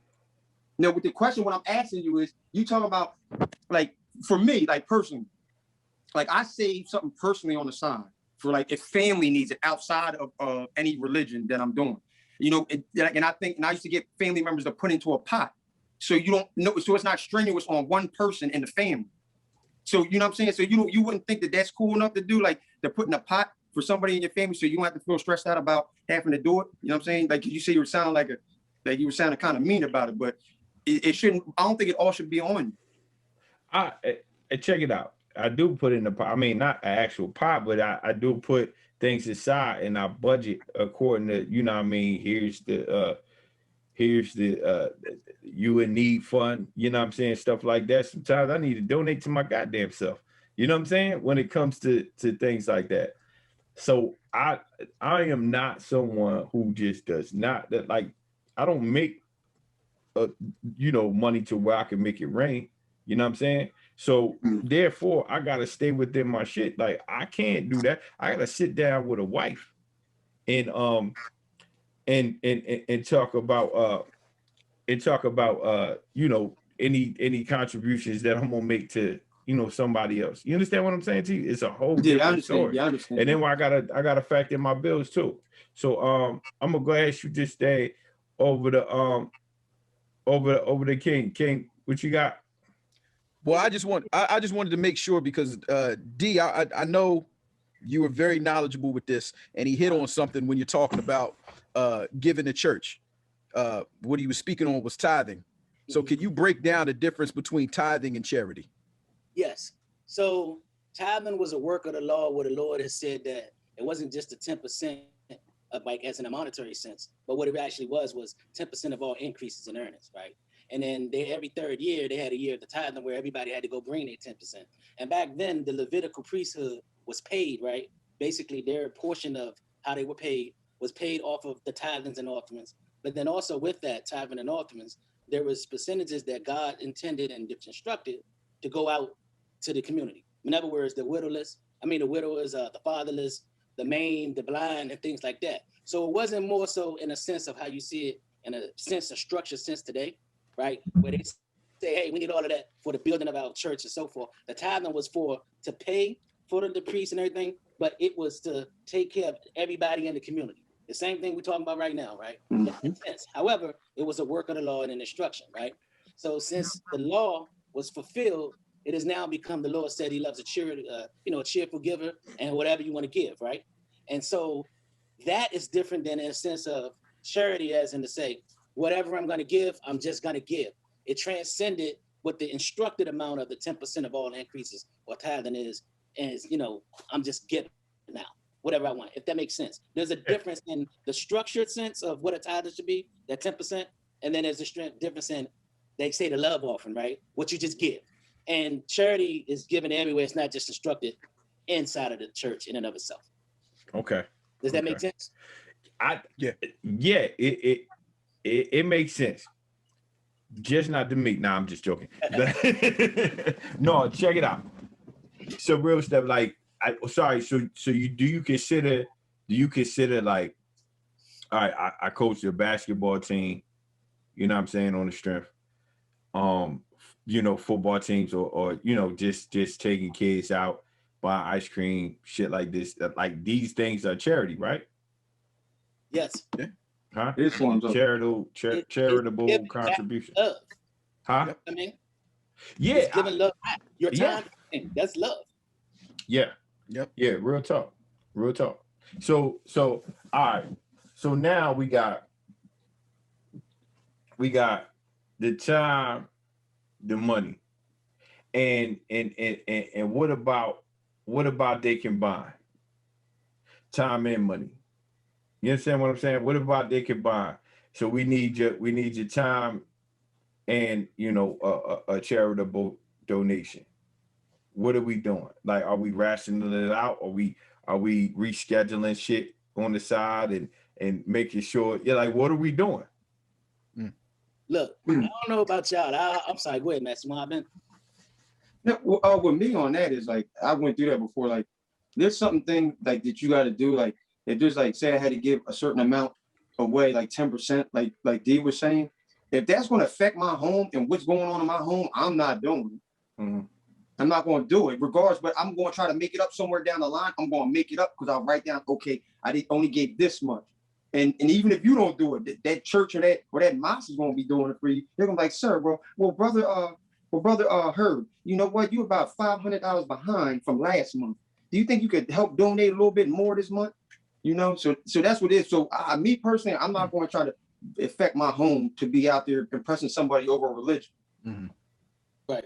No, with the question, what I'm asking you is, you talk about, like, for me, like personally, like I save something personally on the side for like if family needs it outside of any religion that I'm doing, you know, and I used to get family members to put into a pot. So you don't know, so it's not strenuous on one person in the family. So you know what I'm saying? So you wouldn't think that that's cool enough to do, like to put in a pot for somebody in your family, so you don't have to feel stressed out about having to do it. You know what I'm saying? Like you say, you were sounding you were sounding kind of mean about it, but it shouldn't. I don't think it all should be on you. I check it out. I do put in the pot. I mean, not an actual pot, but I do put things aside and I budget according to, you know what I mean? Here's the you in need fund, you know what I'm saying? Stuff like that. Sometimes I need to donate to my goddamn self. You know what I'm saying? When it comes to things like that. So I am not someone who just does not, that like, I don't make money to where I can make it rain. You know what I'm saying? So therefore I gotta stay within my shit. Like I can't do that. I gotta sit down with a wife and talk about any contributions that I'm gonna make to somebody else. You understand what I'm saying to you? It's a whole different story. Yeah, I understand. And then I gotta factor in my bills too. So I'm gonna go ahead and shoot this day over the King, what you got? Well, I just wanted to make sure because D, I know you were very knowledgeable with this, and he hit on something when you're talking about giving to church. What he was speaking on was tithing. So can you break down the difference between tithing and charity? Yes. So tithing was a work of the law where the Lord has said that it wasn't just the 10% of like as in a monetary sense, but what it actually was 10% of all increases in earnings, right? And then every third year, they had a year of the tithing where everybody had to go bring their 10%. And back then, the Levitical priesthood was paid, right? Basically, their portion of how they were paid was paid off of the tithings and offerings. But then also with that tithing and offerings, there was percentages that God intended and instructed to go out to the community. In other words, the widowers, the fatherless, the maimed, the blind, and things like that. So it wasn't more so in a sense of how you see it in a sense, a structured sense today, right? Where they say, hey, we need all of that for the building of our church and so forth. The tithing was to pay for the priests and everything, but it was to take care of everybody in the community. The same thing we're talking about right now, right? However, it was a work of the law and an instruction, right? So since the law was fulfilled, it has now become the Lord said he loves a cheerful giver and whatever you want to give, right? And so that is different than in a sense of charity, as in to say, whatever I'm going to give, I'm just going to give. It transcended what the instructed amount of the 10% of all increases or tithing is, I'm just giving now, whatever I want, if that makes sense. There's a difference in the structured sense of what a tithe should be, that 10%, and then there's a difference in, they say the love offering, right? What you just give. And charity is given everywhere. It's not just instructed inside of the church in and of itself. Okay. Does that make sense? It makes sense. Just not to me. Nah, I'm just joking. No, check it out. So real stuff. Like, so do you consider like, all right, I coached a basketball team, you know what I'm saying, on the strength. Football teams or just taking kids out, buy ice cream, shit like this. Like these things are charity, right? Yes. Yeah. Huh? It's forms of charitable contribution. Love. Huh? You know what I mean? Yeah. It's giving love back. Your time, that's love. Yeah. Yep. Yeah. Real talk. So all right. So now we got the time, the money, and what about they combine time and money? You understand what I'm saying? What about they combine? So we need your time and a charitable donation. What are we doing? Like, are we rationing it out? Are we rescheduling shit on the side and making sure? Yeah, like what are we doing? Look, I don't know about y'all. I'm sorry. Go ahead, Master Marvin. Yeah, with me on that is like I went through that before. Like, there's something like that you got to do. Like, if there's like, say I had to give a certain amount away, like 10%, like D was saying, if that's going to affect my home and what's going on in my home, I'm not doing it. Mm-hmm. I'm not going to do it, regardless. But I'm going to try to make it up somewhere down the line. I'm going to make it up because I'll write down, okay, only gave this much. And even if you don't do it, that church or that mosque is going to be doing it for you. They're going to be like, sir, bro, well, brother Herb, you know what? You're about $500 behind from last month. Do you think you could help donate a little bit more this month? You know, so that's what it is. So me personally, I'm not going to try to affect my home to be out there impressing somebody over religion. Mm-hmm. Right.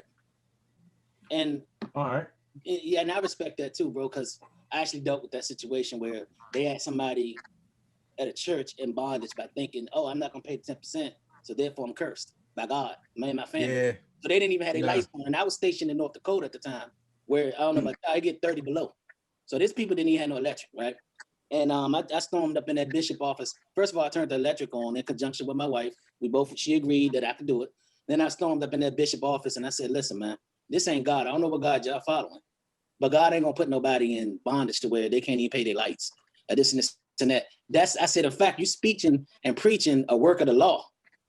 And all right. Yeah, and I respect that too, bro, because I actually dealt with that situation where they had somebody at a church in bondage by thinking, oh, I'm not going to pay 10%, so therefore I'm cursed by God, me and my family. Yeah. So they didn't even have their lights on. And I was stationed in North Dakota at the time where, I don't know, I get 30 below. So these people didn't even have no electric, right? And I stormed up in that bishop office. First of all, I turned the electric on in conjunction with my wife. She agreed that I could do it. Then I stormed up in that bishop office and I said, listen, man, this ain't God. I don't know what God y'all following, but God ain't gonna put nobody in bondage to where they can't even pay their lights. This and this and that. I said, in fact, you speaking and preaching a work of the law.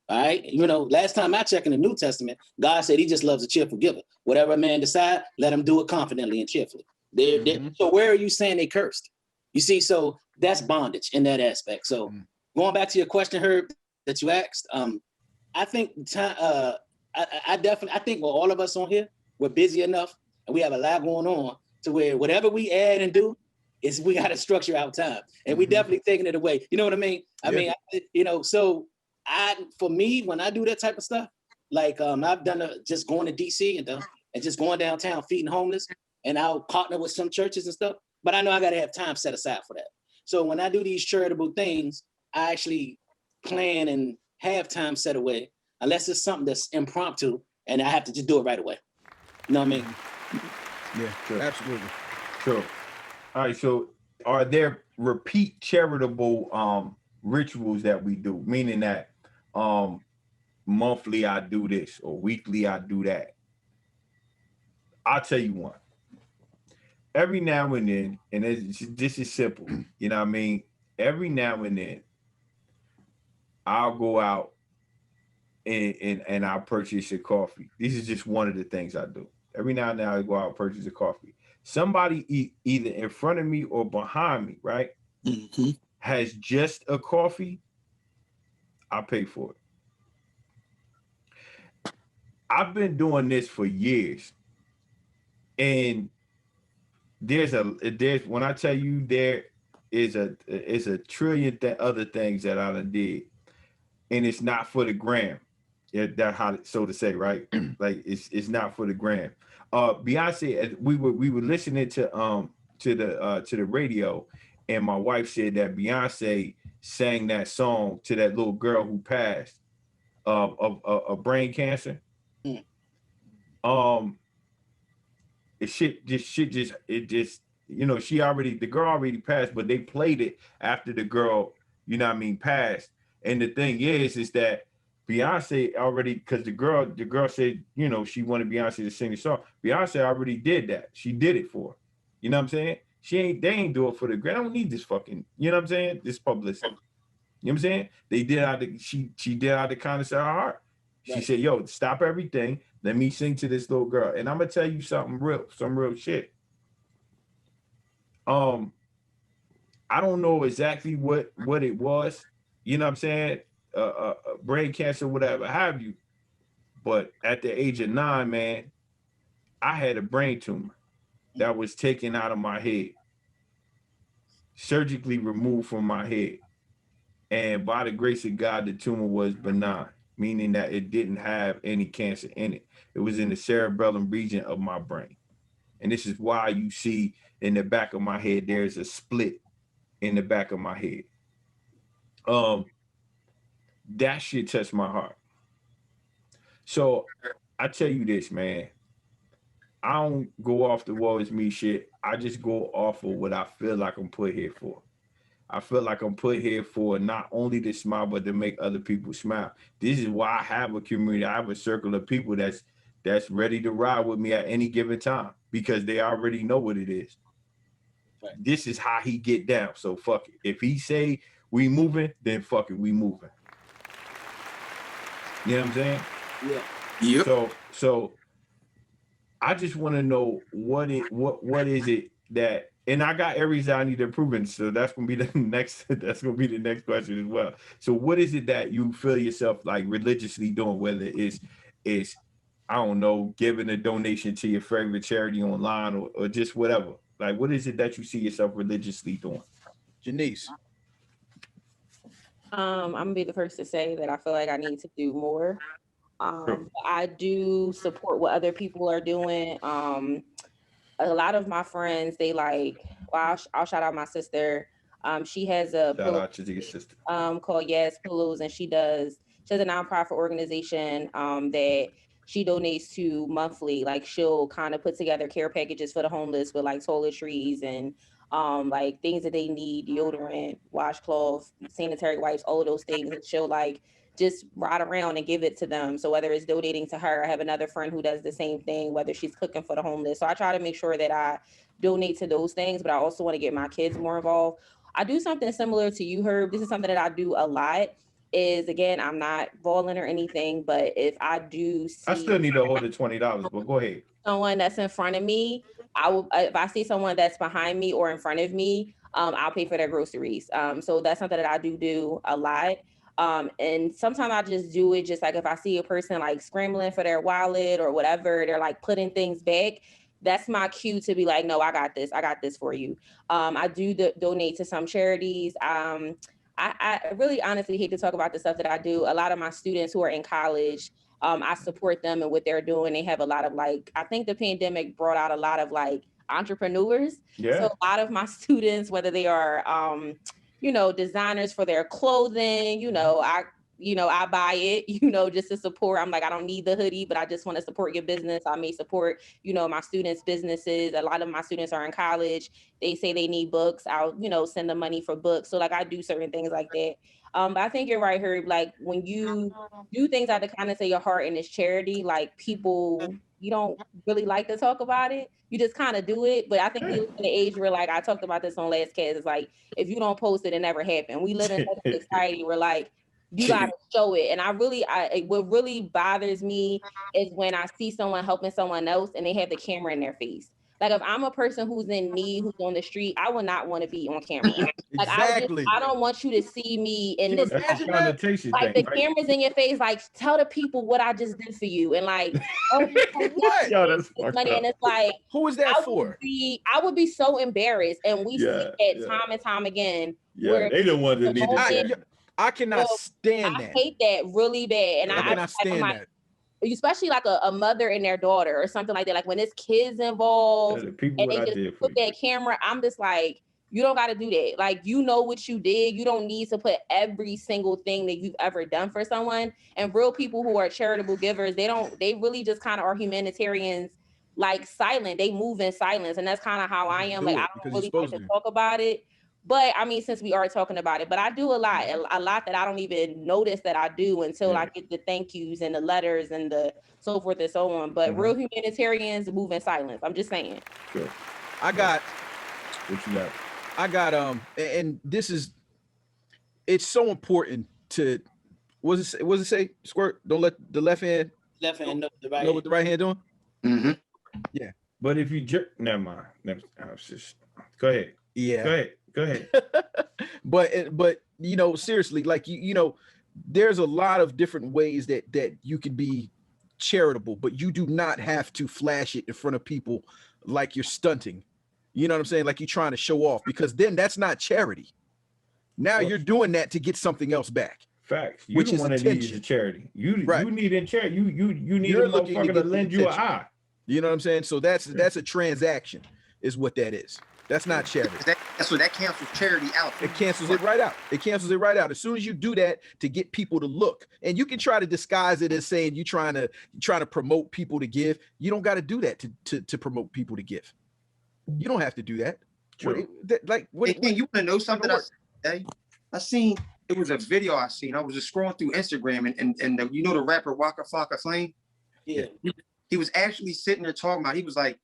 All right. You know, last time I checked in the New Testament, God said he just loves a cheerful giver. Whatever a man decide, let him do it confidently and cheerfully. So where are you saying they cursed? You see, so that's bondage in that aspect. So going back to your question, Herb, that you asked, I think I think all of us on here, we're busy enough and we have a lot going on to where whatever we add and do is we got to structure our time, and we definitely taking it away. You know what I mean? I mean, so for me, when I do that type of stuff, like I've done just going to DC and just going downtown feeding homeless, and I'll partner with some churches and stuff. But I know I got to have time set aside for that. So when I do these charitable things, I actually plan and have time set away, unless it's something that's impromptu and I have to just do it right away. You know what I mean? Yeah, sure. Absolutely. Sure. All right. So are there repeat charitable rituals that we do? Meaning that monthly I do this or weekly I do that. I'll tell you one. Every now and then, and this is simple, you know what I mean? Every now and then, I'll go out and I'll purchase a coffee. This is just one of the things I do. Every now and then, I go out and purchase a coffee. Somebody either in front of me or behind me, right, has just a coffee, I pay for it. I've been doing this for years, and there's when I tell you there is a trillion other things that I done did, and it's not for the gram. Yeah, that how so to say, right? Like it's not for the gram. Beyonce, we were listening to the radio, and my wife said that Beyonce sang that song to that little girl who passed of brain cancer. The girl already passed, but they played it after the girl, you know what I mean, passed. And the thing is that Beyonce already, because the girl said, you know, she wanted Beyonce to sing the song. Beyonce already did that. She did it for her. You know what I'm saying? They ain't do it for the girl. I don't need this fucking, you know what I'm saying? This publicity. You know what I'm saying? They did she did out the kindness of her heart. She said, yo, stop everything. Let me sing to this little girl. And I'm gonna tell you some real shit. I don't know exactly what it was, you know what I'm saying? Brain cancer, whatever have you. But at the age of 9, man, I had a brain tumor that was taken out of my head, surgically removed from my head. And by the grace of God, the tumor was benign, meaning that it didn't have any cancer in it. It was in the cerebellum region of my brain. And this is why you see in the back of my head, there's a split in the back of my head. That shit touched my heart. So I tell you this, man, I don't go off the woe is me shit. I just go off of what I feel like I'm put here for. I feel like I'm put here for not only to smile, but to make other people smile. This is why I have a community. I have a circle of people that's ready to ride with me at any given time because they already know what it is. Right. This is how he get down. So fuck it. If he say we moving, then fuck it, we moving. You know what I'm saying? Yeah. Yep. So I just want to know what is it that, and I got everything I need to improve in. So that's gonna be the next question as well. So what is it that you feel yourself like religiously doing, whether it's I don't know, giving a donation to your favorite charity online or just whatever. Like what is it that you see yourself religiously doing? Janise. I'm gonna be the first to say that I feel like I need to do more. I do support what other people are doing. A lot of my friends, they like, well, I'll shout out my sister. She has a Shout out to your sister. called Yes Pillows, and she has a nonprofit organization that she donates to monthly. Like she'll kind of put together care packages for the homeless with like toiletries and like things that they need, deodorant, washcloth, sanitary wipes, all of those things. And she'll like just ride around and give it to them. So whether it's donating to her, I have another friend who does the same thing, whether she's cooking for the homeless. So I try to make sure that I donate to those things, but I also want to get my kids more involved. I do something similar to you, Herb. This is something that I do a lot. Is again, I'm not balling or anything, but if I do see I still need to hold the $20, but go ahead. Someone that's in front of me, I will. If I see someone that's behind me or in front of me, I'll pay for their groceries. So that's something that I do a lot. And sometimes I just do it just like if I see a person like scrambling for their wallet or whatever, they're like putting things back. That's my cue to be like, no, I got this for you. I do donate to some charities. I really honestly hate to talk about the stuff that I do. A lot of my students who are in college, I support them and what they're doing. They have a lot of like, I think the pandemic brought out a lot of like entrepreneurs. Yeah. So a lot of my students, whether they are, designers for their clothing, I buy it, just to support. I'm like, I don't need the hoodie, but I just want to support your business. I may support, my students' businesses. A lot of my students are in college. They say they need books. I'll, send them money for books. So like I do certain things like that. But I think you're right, Herb. Like when you do things out of the kindness of your heart and it's charity, like people, you don't really like to talk about it. You just kind of do it. But I think we live in an age where, like I talked about this on last cast, it's like if you don't post it, it never happened. We live in a society where like you gotta show it. And what really bothers me is when I see someone helping someone else and they have the camera in their face. Like if I'm a person who's in need, who's on the street, I would not want to be on camera. Like Exactly. I don't want you to see me in this. That's a connotation Like thing, the right? camera's in your face, like tell the people what I just did for you, and like, What? Yo, that's money, fucked up. and it's like, Who is that I for? would be so embarrassed, and we see Yeah, it yeah. time and time again. Yeah, where they the ones that need to I- say. I cannot Well, stand I that. hate that really bad, and I cannot stand like, that. especially like a mother and their daughter or something like that. Like when there's kids involved, The people and what they I just did for put you. that camera, I'm just like, you don't got to do that. Like, you know what you did. You don't need to put every single thing that you've ever done for someone. And real people who are charitable givers, they really just kind of are humanitarians, like silent. They move in silence. And that's kind of how I am. Do Like, it I because don't you're really like supposed to to. talk about it. But I mean, since we are talking about it, but I do a lot that I don't even notice that I do until I get the thank yous and the letters and the so forth and so on. But real humanitarians move in silence. I'm just saying. Sure. I got, What you got? and this is, it's so important to, what does it say? Squirt, don't let the left hand Left hand know the right. know what the right hand doing. Mm-hmm. But if you jerk, never mind. I was just go ahead. Yeah. Go ahead. but seriously, like there's a lot of different ways that you can be charitable, but you do not have to flash it in front of people like you're stunting. You know what I'm saying? Like you're trying to show off, because then that's not charity. Now you're doing that to get something else back. Facts. You Which don't is want to need attention. a charity. You Right. need a charity. You need You're a looking to motherfucker to get the lend you an attention. eye. You know what I'm saying? So that's a transaction, is what that is. That's not charity. That's what that cancels charity out. It cancels it right out. It cancels it right out. As soon as you do that to get people to look, and you can try to disguise it as saying you're trying to promote people to give. You don't got to do that to promote people to give. You don't have to do that. True. And you want to know something? I seen, it was a video I seen. I was just scrolling through Instagram, and the rapper Waka Flocka Flame. Yeah. He was actually sitting there talking about, he was like,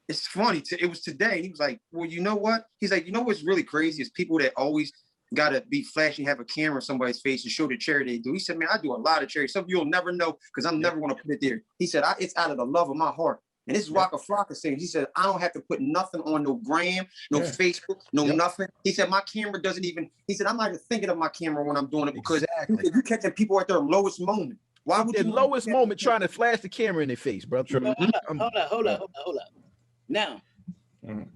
it's funny. It was today. He was like, well, you know what? He's like, you know what's really crazy is people that always got to be flashy, have a camera in somebody's face and show the charity they do. He said, man, I do a lot of charity. Some of you'll never know because I'm never going to put it there. He said, it's out of the love of my heart. And this is Waka Flocka saying, he said, I don't have to put nothing on no gram, no Facebook, no nothing. He said, my camera doesn't even, he said, I'm not even thinking of my camera when I'm doing it because you catching people at their lowest moment. Why would their lowest moment trying to flash the camera in their face, brother? Hold up. Now,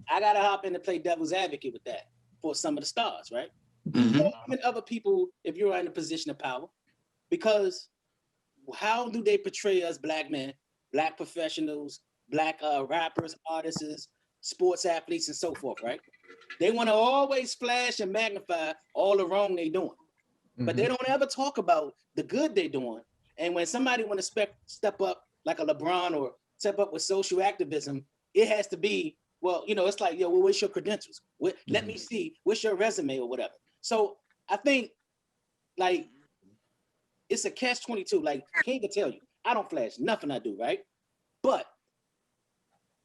I gotta hop in to play devil's advocate with that for some of the stars, right? And other people, if you're in a position of power, because how do they portray us black men, black professionals, black rappers, artists, sports athletes, and so forth, right? They want to always flash and magnify all the wrong they doing, but they don't ever talk about the good they doing. And when somebody want to step up like a LeBron or step up with social activism, it has to be, well, you know, it's like, yo, well, what's your credentials? Let me see, what's your resume or whatever. So I think, like, it's a catch-22. Like, King can tell you, I don't flash nothing I do, right? But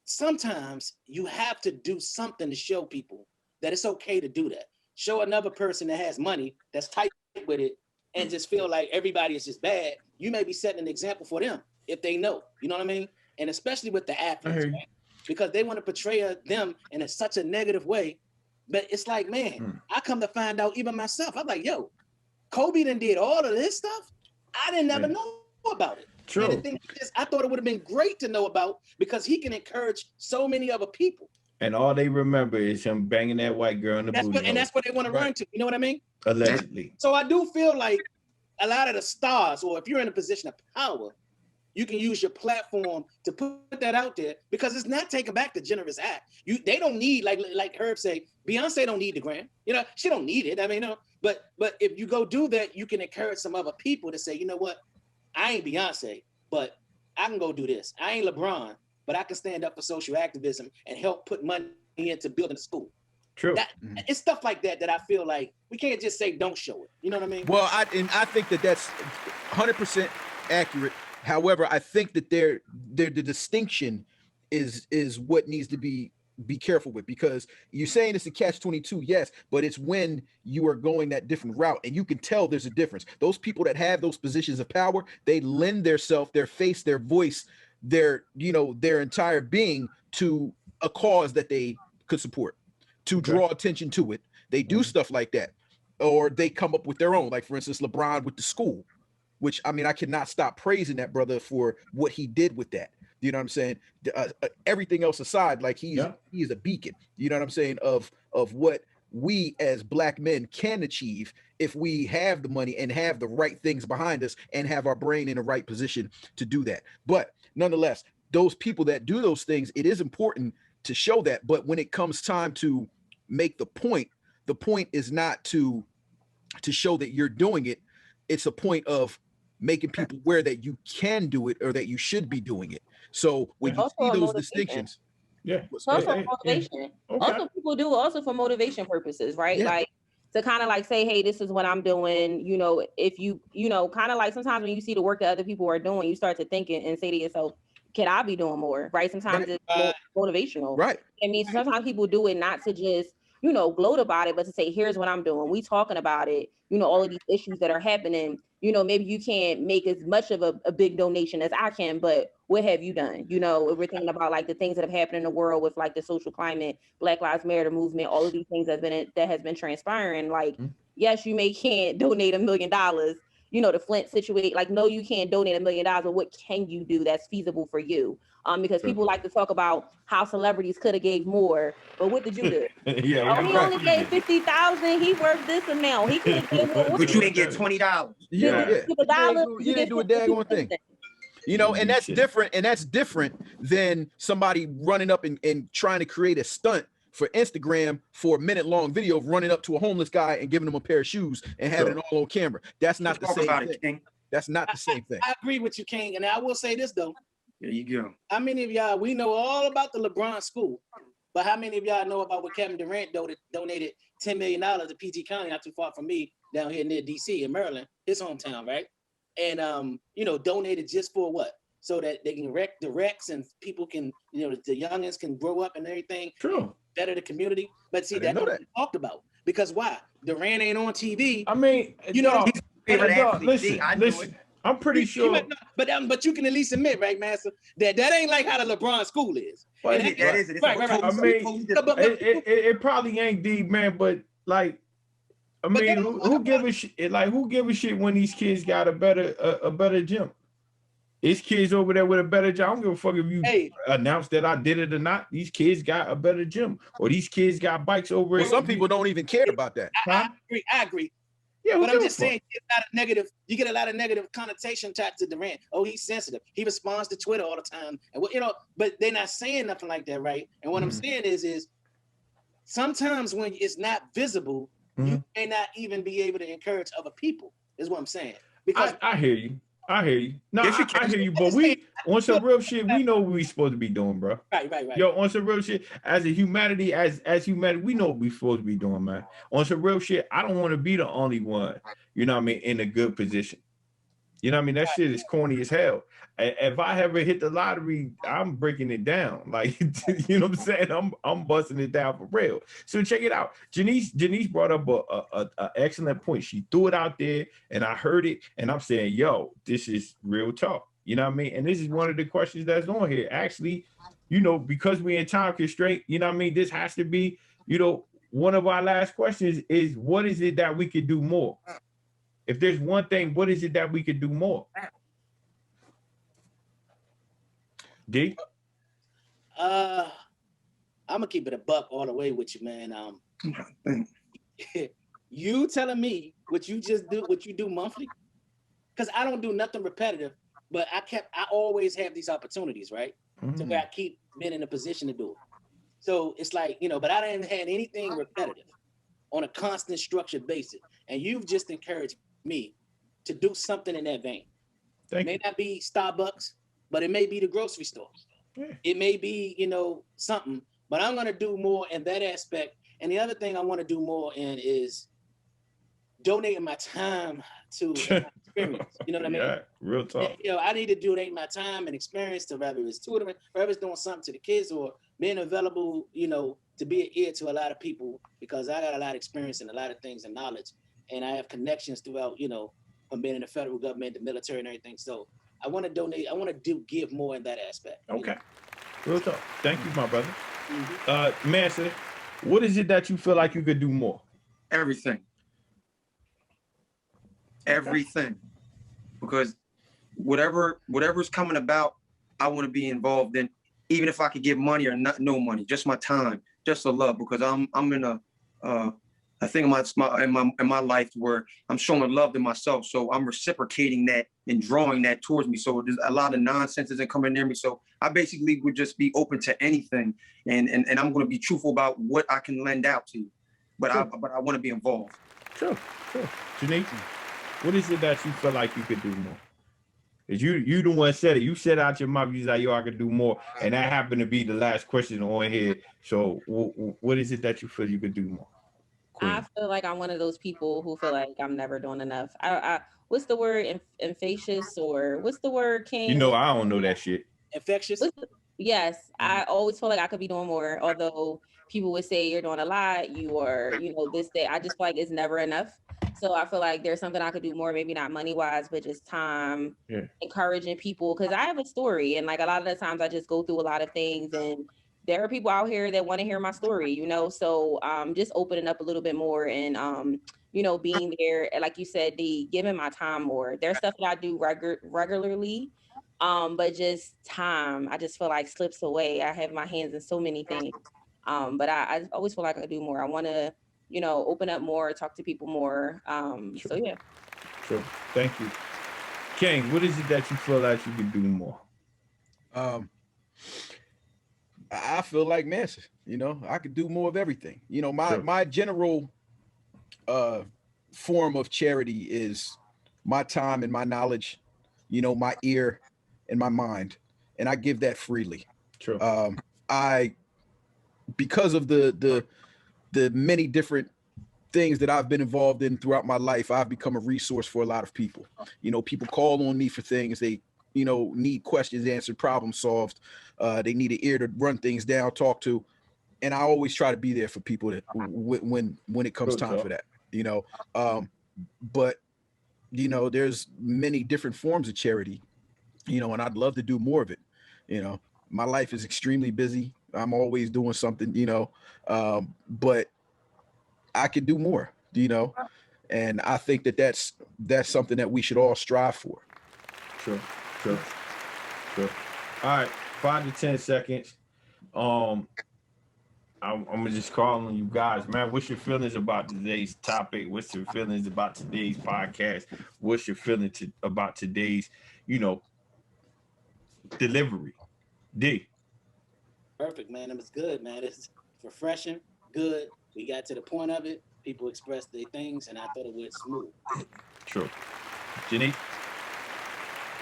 sometimes you have to do something to show people that it's okay to do that. Show another person that has money, that's tight with it, and just feel like everybody is just bad. You may be setting an example for them if they know. You know what I mean? And especially with the athletes, right? Because they want to portray them in such a negative way. But it's like, man, I come to find out even myself. I'm like, yo, Kobe done did all of this stuff. I didn't never know about it. True. And the thing is, I thought it would have been great to know about because he can encourage so many other people. And all they remember is him banging that white girl in the booty. And that's what they want to run to. You know what I mean? Allegedly. So I do feel like a lot of the stars, or if you're in a position of power, you can use your platform to put that out there because it's not taking back the generous act. They don't need, like Herb say, Beyonce don't need the gram. You know, she don't need it. I mean, but if you go do that, you can encourage some other people to say, you know what, I ain't Beyonce, but I can go do this. I ain't LeBron, but I can stand up for social activism and help put money into building a school. True. It's stuff like that I feel like we can't just say don't show it. You know what I mean? Well, I think that's 100% accurate. However, I think that the distinction is what needs to be careful with, because you're saying it's a catch-22, yes, but it's when you are going that different route, and you can tell there's a difference. Those people that have those positions of power, they lend their self, their face, their voice, their entire being to a cause that they could support, to draw attention to it. They do stuff like that, or they come up with their own. Like, for instance, LeBron with the school, which, I mean, I cannot stop praising that brother for what he did with that. You know what I'm saying? Everything else aside, like he is a beacon, you know what I'm saying, of what we as black men can achieve if we have the money and have the right things behind us and have our brain in the right position to do that. But nonetheless, those people that do those things, it is important to show that. But when it comes time to make the point is not to show that you're doing it. It's a point of making people aware that you can do it or that you should be doing it. So when you see those distinctions, also motivation. Also, people do also for motivation purposes, right? Like to kind of like say, hey, this is what I'm doing. You know, if you kind of like sometimes when you see the work that other people are doing, you start to think and say to yourself, can I be doing more? Right? Sometimes it's motivational. Right. I mean, sometimes people do it not to just gloat about it, but to say, here's what I'm doing. We talking about it. All of these issues that are happening. Maybe you can't make as much of a big donation as I can, but what have you done? We're thinking about like the things that have happened in the world with like the social climate, Black Lives Matter movement, all of these things that has been transpiring. Like, yes, you can't donate $1 million, to Flint situation. Like, no, you can't donate $1 million, but what can you do that's feasible for you? Because people like to talk about how celebrities could have gave more, but what did you do? He only gave $50,000. He worth this amount. He could have given more. But you didn't get $20. You didn't do a daggone thing. And that's different. And that's different than somebody running up and trying to create a stunt for Instagram for a minute-long video of running up to a homeless guy and giving him a pair of shoes and having it all on camera. That's not the same thing. That's not the same thing. I agree with you, King. And I will say this, though. There you go. How many of y'all, we know all about the LeBron school, but how many of y'all know about what Kevin Durant donated $10 million to PG County, not too far from me, down here near DC in Maryland, his hometown, right? And, donated just for what? so that they can wreck the wrecks and people can, you know, the youngins can grow up and everything. True. Better the community. But see, I didn't that's know not talked about. Because why? Durant ain't on TV. I mean, You know, dog, favorite dog, athlete. listen, See, I know listen. I'm pretty sure. But you can at least admit, right, Mansa, that ain't like how the LeBron school is. But And that is it. It's right. I mean, it probably ain't deep, man. But like, I But mean, then- who give a shit? Like, who give a shit when these kids got a better gym? It's kids over there with a better gym. I don't give a fuck if you announce that I did it or not. These kids got a better gym, or these kids got bikes over. Well, some people don't even care about that. I agree. Yeah, but I'm just saying, you get a lot of negative connotation attached to Durant. Oh, he's sensitive. He responds to Twitter all the time, and you know, but they're not saying nothing like that, right? And what I'm saying is sometimes when it's not visible, you may not even be able to encourage other people. Is what I'm saying. Because I hear you. I hear you. No, I hear you. But we on some real shit, we know what we supposed to be doing, bro. Right. Yo, on some real shit, as humanity, we know what we supposed to be doing, man. On some real shit, I don't want to be the only one, you know what I mean, in a good position. You know what I mean? That shit is corny as hell. If I ever hit the lottery, I'm breaking it down. Like, you know what I'm saying? I'm busting it down for real. So check it out. Janise brought up a excellent point. She threw it out there and I heard it and I'm saying, yo, this is real talk. You know what I mean? And this is one of the questions that's on here. Actually, you know, because we're in time constraint, you know what I mean? This has to be, you know, one of our last questions is what is it that we could do more? If there's one thing, what is it that we could do more? D? I'm gonna keep it a buck all the way with you, man. You telling me what you do monthly? Because I don't do nothing repetitive, but I always have these opportunities, right? To where I keep being in a position to do it. So it's like, you know, but I didn't have anything repetitive on a constant structured basis. And you've just encouraged me to do something in that vein. It may not be Starbucks, but it may be the grocery store. Yeah. It may be, you know, something, but I'm going to do more in that aspect. And the other thing I want to do more in is donating my time to experience. You know what I mean? Yeah, real talk. You know, I need to donate my time and experience to whether it's tutoring, whether it's doing something to the kids or being available, you know, to be an ear to a lot of people because I got a lot of experience and a lot of things and knowledge. And I have connections throughout, you know, from being in the federal government, the military and everything. So I want to donate. I want to give more in that aspect. Okay. Real talk. Thank you, my brother. Mansa, what is it that you feel like you could do more? Everything. Because whatever's coming about, I want to be involved in, even if I could give money or no money, just my time, just the love, because I'm in a thing in my life where I'm showing love to myself. So I'm reciprocating that and drawing that towards me. So there's a lot of nonsense isn't coming near me. So I basically would just be open to anything. And I'm going to be truthful about what I can lend out to you. But I want to be involved. Sure. Janise, what is it that you feel like you could do more? Is you the one said it. You said out your mouth, you like, yo, I could do more. And that happened to be the last question on here. So what is it that you feel you could do more? Queen. I feel like I'm one of those people who feel like I'm never doing enough. I what's the word? Infectious or what's the word, King? You know, I don't know that shit. Infectious? Yes, I always feel like I could be doing more. Although people would say you're doing a lot, you are, you know, this, that. I just feel like it's never enough. So I feel like there's something I could do more, maybe not money-wise, but just time, encouraging people. Because I have a story, and like a lot of the times I just go through a lot of things, and there are people out here that want to hear my story, you know. So just opening up a little bit more and you know, being there, like you said, giving my time more. There's stuff that I do regularly. But just time, I just feel like slips away. I have my hands in so many things. But I always feel like I could do more. I want to, you know, open up more, talk to people more. Sure. So yeah. Sure. Thank you. King, what is it that you feel like you could do more? I feel like Mansa, you know, I could do more of everything. You know, my general form of charity is my time and my knowledge, you know, my ear and my mind, and I give that freely. True. Because of the many different things that I've been involved in throughout my life, I've become a resource for a lot of people. You know, people call on me for things. They need questions answered, problem solved. They need an ear to run things down, talk to. And I always try to be there for people that when it comes time for that, but there's many different forms of charity, and I'd love to do more of it. My life is extremely busy. I'm always doing something, but I could do more, and I think that's something that we should all strive for. Sure. All right, 5 to 10 seconds. I'm gonna just call on you guys, man. What's your feelings about today's topic? What's your feelings about today's podcast? What's your feeling about today's, delivery? D. Perfect, man. It was good, man. It's refreshing, good. We got to the point of it. People expressed their things, and I thought it went smooth. Sure. Janise?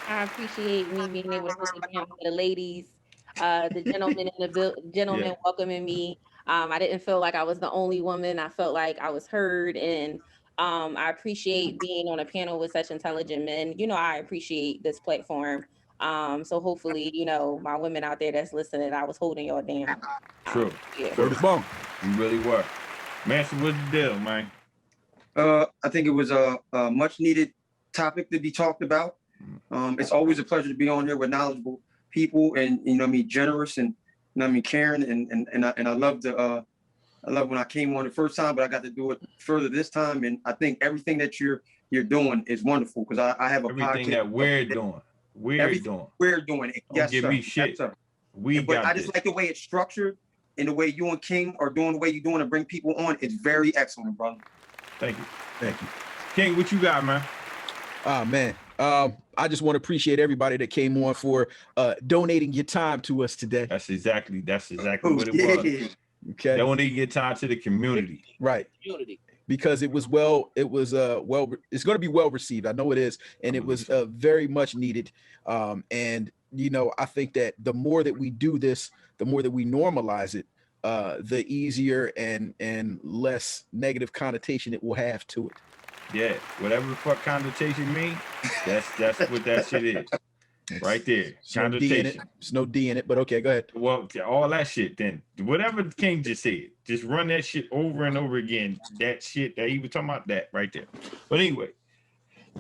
I appreciate me being able to hold it down for the ladies, the gentlemen in the gentlemen welcoming me. I didn't feel like I was the only woman. I felt like I was heard, and I appreciate being on a panel with such intelligent men. I appreciate this platform. So hopefully, my women out there that's listening, I was holding y'all down. True. Word is bone. You really were. Mansa, what's the deal, man? I think it was a much needed topic to be talked about. It's always a pleasure to be on here with knowledgeable people and generous and caring and I love when I came on the first time, but I got to do it further this time. And I think everything that you're doing is wonderful because I have a everything podcast that we're doing. We're doing. Yes, give sir. me shit. Yes, sir. But I just like the way it's structured and the way you and King are doing the way you're doing to bring people on. It's very excellent, brother. Thank you. King, what you got, man? Man. I just want to appreciate everybody that came on for donating your time to us today. That's exactly what it was. Okay. Donating your time to the community. Right. Because it's going to be well received. I know it is. And it was very much needed. And I think that the more that we do this, the more that we normalize it, the easier and less negative connotation it will have to it. Yeah, whatever the fuck connotation mean, that's what that shit is. Right there. Connotation. There's no D in it, but okay, go ahead. Well, all that shit then. Whatever King just said, just run that shit over and over again. That shit that he was talking about, that right there. But anyway,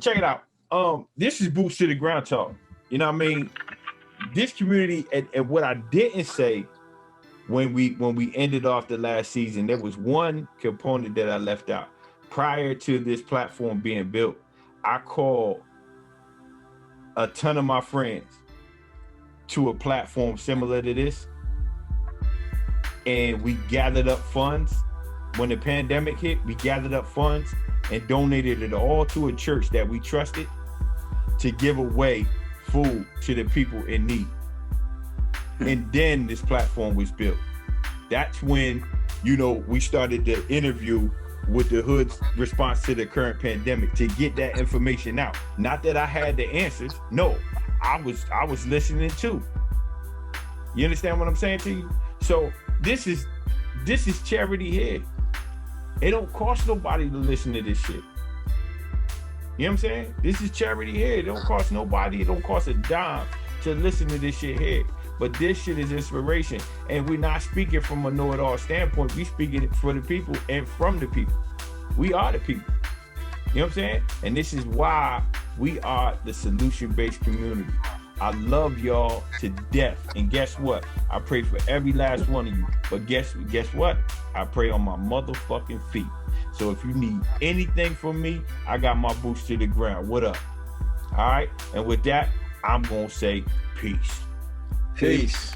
check it out. This is Boots to the Ground talk. You know what I mean? This community, and what I didn't say when we ended off the last season, there was one component that I left out. Prior to this platform being built, I called a ton of my friends to a platform similar to this, and we gathered up funds. When the pandemic hit, we gathered up funds and donated it all to a church that we trusted to give away food to the people in need. And then this platform was built. That's when, we started the interview with the hood's response to the current pandemic to get that information out. Not that I had the answers. No, I was listening too. You understand what I'm saying to you? So this is charity here. It don't cost nobody to listen to this shit. You know what I'm saying? This is charity here. It don't cost nobody. It don't cost a dime to listen to this shit here. But this shit is inspiration. And we're not speaking from a know-it-all standpoint. We speaking for the people and from the people. We are the people. You know what I'm saying? And this is why we are the solution-based community. I love y'all to death. And guess what? I pray for every last one of you. But guess what? I pray on my motherfucking feet. So if you need anything from me, I got my boots to the ground. What up? All right? And with that, I'm going to say peace. Peace.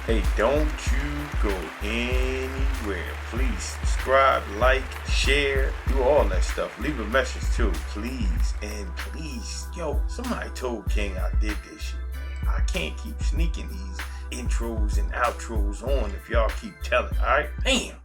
Hey, don't you go anywhere. Please subscribe, like, share, do all that stuff. Leave a message too, please. And please, somebody told King I did this shit, man. I can't keep sneaking these intros and outros on if y'all keep telling, all right? Damn.